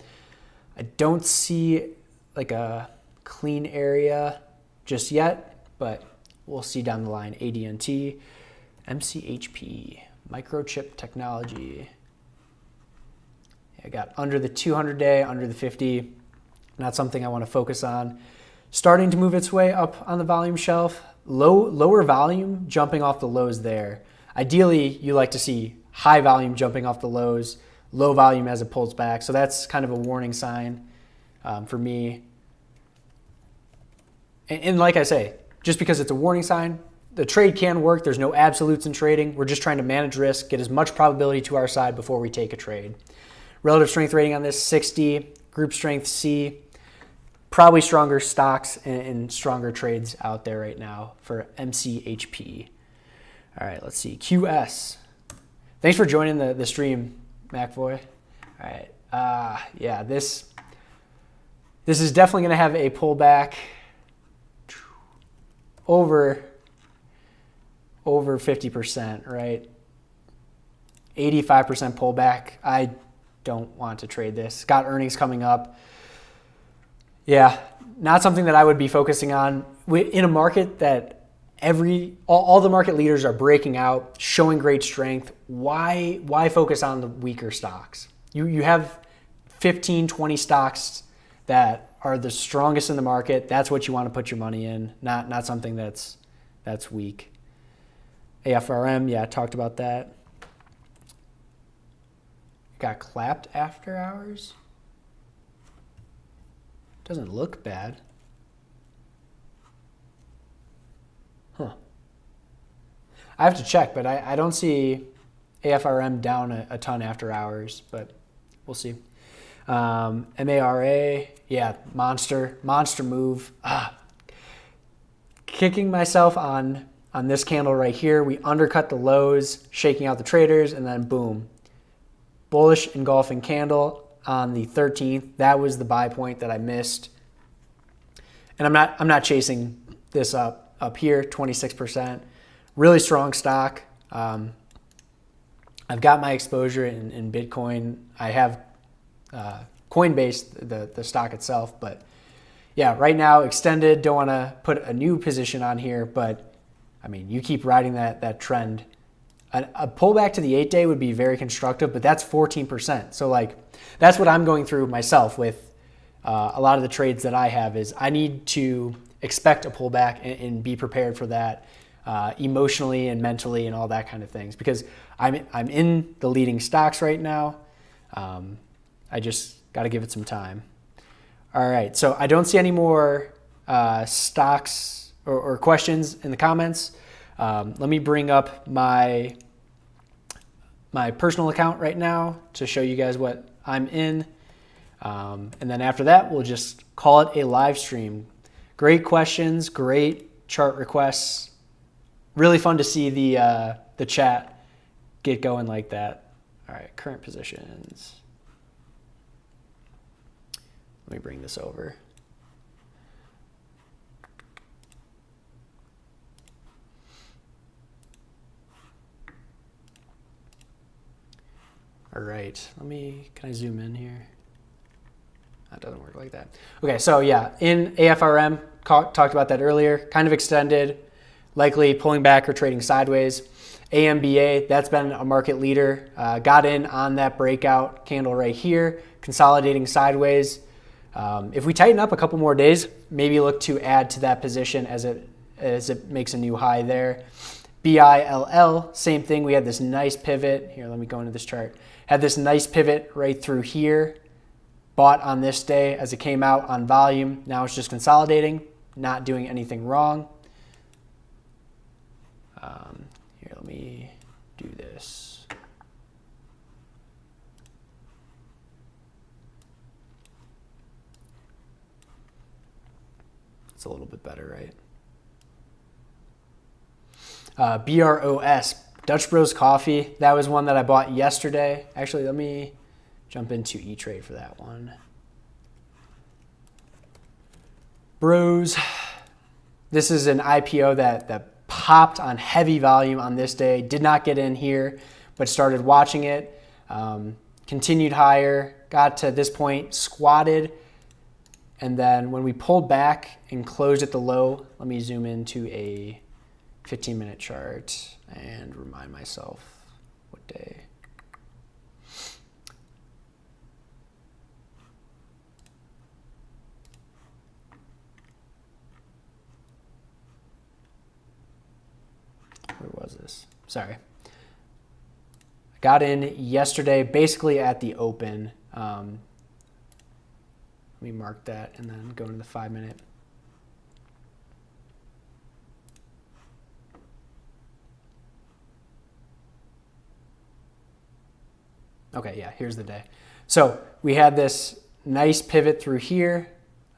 I don't see like a clean area just yet, but we'll see down the line. AD&T, MCHP, Microchip Technology. I got under the 200-day, under the 50. Not something I want to focus on. Starting to move its way up on the volume shelf. Lower volume jumping off the lows there. Ideally, you like to see high volume jumping off the lows, low volume as it pulls back. So that's kind of a warning sign for me. And like I say, just because it's a warning sign, the trade can work. There's no absolutes in trading. We're just trying to manage risk, get as much probability to our side before we take a trade. Relative strength rating on this, 60. Group strength, C. Probably stronger stocks and stronger trades out there right now for MCHP. All right, let's see. QS. Thanks for joining the stream, McVoy. All right. Yeah, this is definitely going to have a pullback over 50%, right? 85% pullback. I don't want to trade this. Got earnings coming up. Yeah, not something that I would be focusing on in a market that all the market leaders are breaking out, showing great strength. Why focus on the weaker stocks? You have 15, 20 stocks that are the strongest in the market. That's what you want to put your money in, not something that's weak. AFRM, yeah, I talked about that. Got clapped after hours. Doesn't look bad. Huh. I have to check, but I don't see AFRM down a ton after hours, but we'll see. MARA, yeah, monster move. Kicking myself on this candle right here. We undercut the lows, shaking out the traders, and then boom. Bullish engulfing candle on the 13th. That was the buy point that I missed. And I'm not chasing this up here, 26%. Really strong stock. I I've got my exposure in Bitcoin. I have Coinbase, the stock itself, but yeah, right now extended. Don't want to put a new position on here, but I mean, you keep riding that trend. A pullback to the 8-day would be very constructive, but that's 14%. So like, that's what I'm going through myself with a lot of the trades that I have is I need to expect a pullback and be prepared for that emotionally and mentally and all that kind of things, because I'm in the leading stocks right now. I just got to give it some time. All right, so I don't see any more stocks or questions in the comments. Let me bring up my personal account right now to show you guys what I'm in. And then after that, we'll just call it a live stream. Great questions, great chart requests. Really fun to see the chat get going like that. All right, current positions. Let me bring this over. All right, can I zoom in here? That doesn't work like that. Okay, so yeah, in AFRM, talked about that earlier, kind of extended, likely pulling back or trading sideways. AMBA, that's been a market leader. Got in on that breakout candle right here, consolidating sideways. If we tighten up a couple more days, maybe look to add to that position as it makes a new high there. BILL, same thing. We had this nice pivot. Here, let me go into this chart. Had this nice pivot right through here. Bought on this day as it came out on volume. Now it's just consolidating, not doing anything wrong. Here, let me do this. It's a little bit better, right? BROS, Dutch Bros Coffee. That was one that I bought yesterday. Actually, let me jump into E-Trade for that one. Bros. This is an IPO that popped on heavy volume on this day. Did not get in here, but started watching it. Continued higher. Got to this point, squatted. And then when we pulled back and closed at the low, let me zoom into a 15-minute chart and remind myself what day. Where was this? Sorry. I got in yesterday, basically at the open. Let me mark that and then go into the 5-minute. Okay, yeah, here's the day. So we had this nice pivot through here,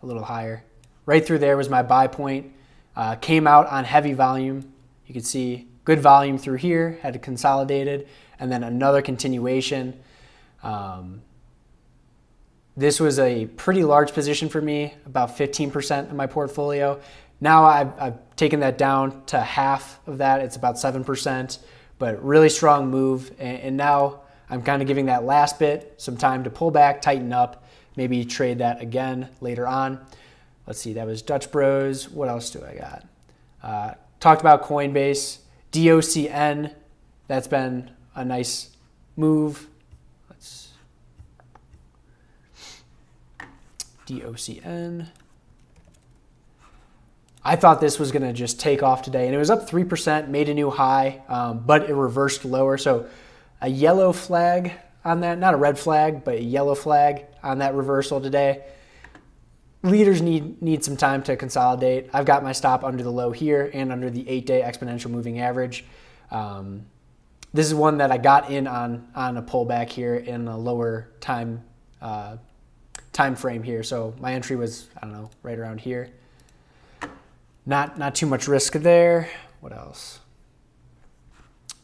a little higher. Right through there was my buy point. Came out on heavy volume. You can see good volume through here, had it consolidated, and then another continuation. This was a pretty large position for me, about 15% of my portfolio. Now I've taken that down to half of that. It's about 7%, but really strong move. And now I'm kind of giving that last bit some time to pull back, tighten up, maybe trade that again later on. Let's see, that was Dutch Bros. What else do I got? Talked about Coinbase. DOCN, that's been a nice move. DOCN. I thought this was going to just take off today, and it was up 3%, made a new high, but it reversed lower. So a yellow flag on that, not a red flag, but a yellow flag on that reversal today. Leaders need some time to consolidate. I've got my stop under the low here and under the 8-day exponential moving average. This is one that I got in on a pullback here in a lower time frame here. So my entry was, I don't know, right around here. Not too much risk there. What else?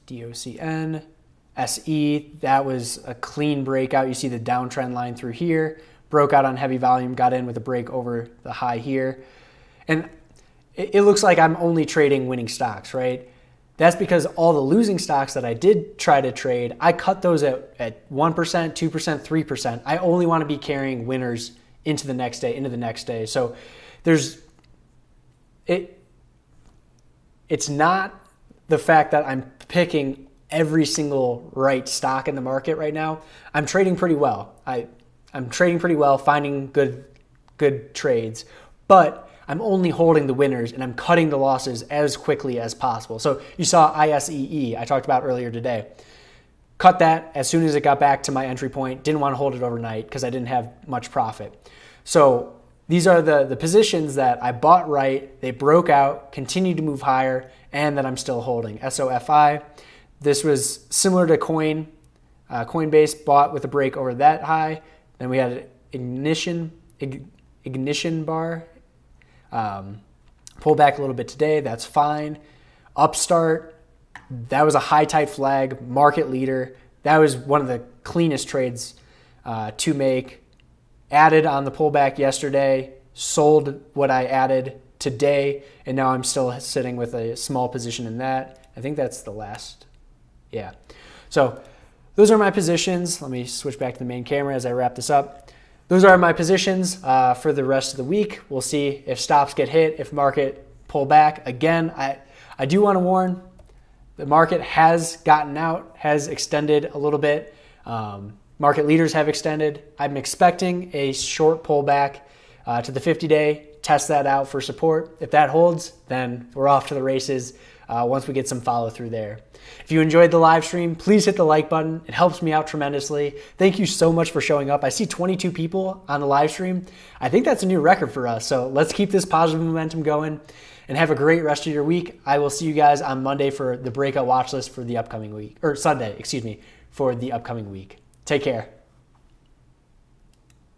DOCN, SE, that was a clean breakout. You see the downtrend line through here. Broke out on heavy volume, got in with a break over the high here. And it looks like I'm only trading winning stocks, right? That's because all the losing stocks that I did try to trade, I cut those at 1%, 2%, 3%. I only want to be carrying winners into the next day. So it's not the fact that I'm picking every single right stock in the market right now. I'm trading pretty well. I'm trading pretty well, finding good trades, but I'm only holding the winners and I'm cutting the losses as quickly as possible. So you saw ISEE, I talked about earlier today. Cut that as soon as it got back to my entry point. Didn't want to hold it overnight because I didn't have much profit. So these are the positions that I bought right, they broke out, continued to move higher, and that I'm still holding. SOFI, this was similar to Coinbase, bought with a break over that high. Then we had ignition bar, pull back a little bit today, that's fine. Upstart, that was a high tight flag, market leader. That was one of the cleanest trades to make. Added on the pullback yesterday, sold what I added today, and now I'm still sitting with a small position in that. I think that's the last. Yeah. So those are my positions. Let me switch back to the main camera as I wrap this up. Those are my positions for the rest of the week. We'll see if stops get hit, if market pull back. Again, I do want to warn, the market has gotten out, has extended a little bit. Market leaders have extended. I'm expecting a short pullback to the 50-day, test that out for support. If that holds, then we're off to the races once we get some follow through there. If you enjoyed the live stream, please hit the like button. It helps me out tremendously. Thank you so much for showing up. I see 22 people on the live stream. I think that's a new record for us. So let's keep this positive momentum going and have a great rest of your week. I will see you guys on Monday for the breakout watch list for the upcoming week, or Sunday, for the upcoming week. Take care.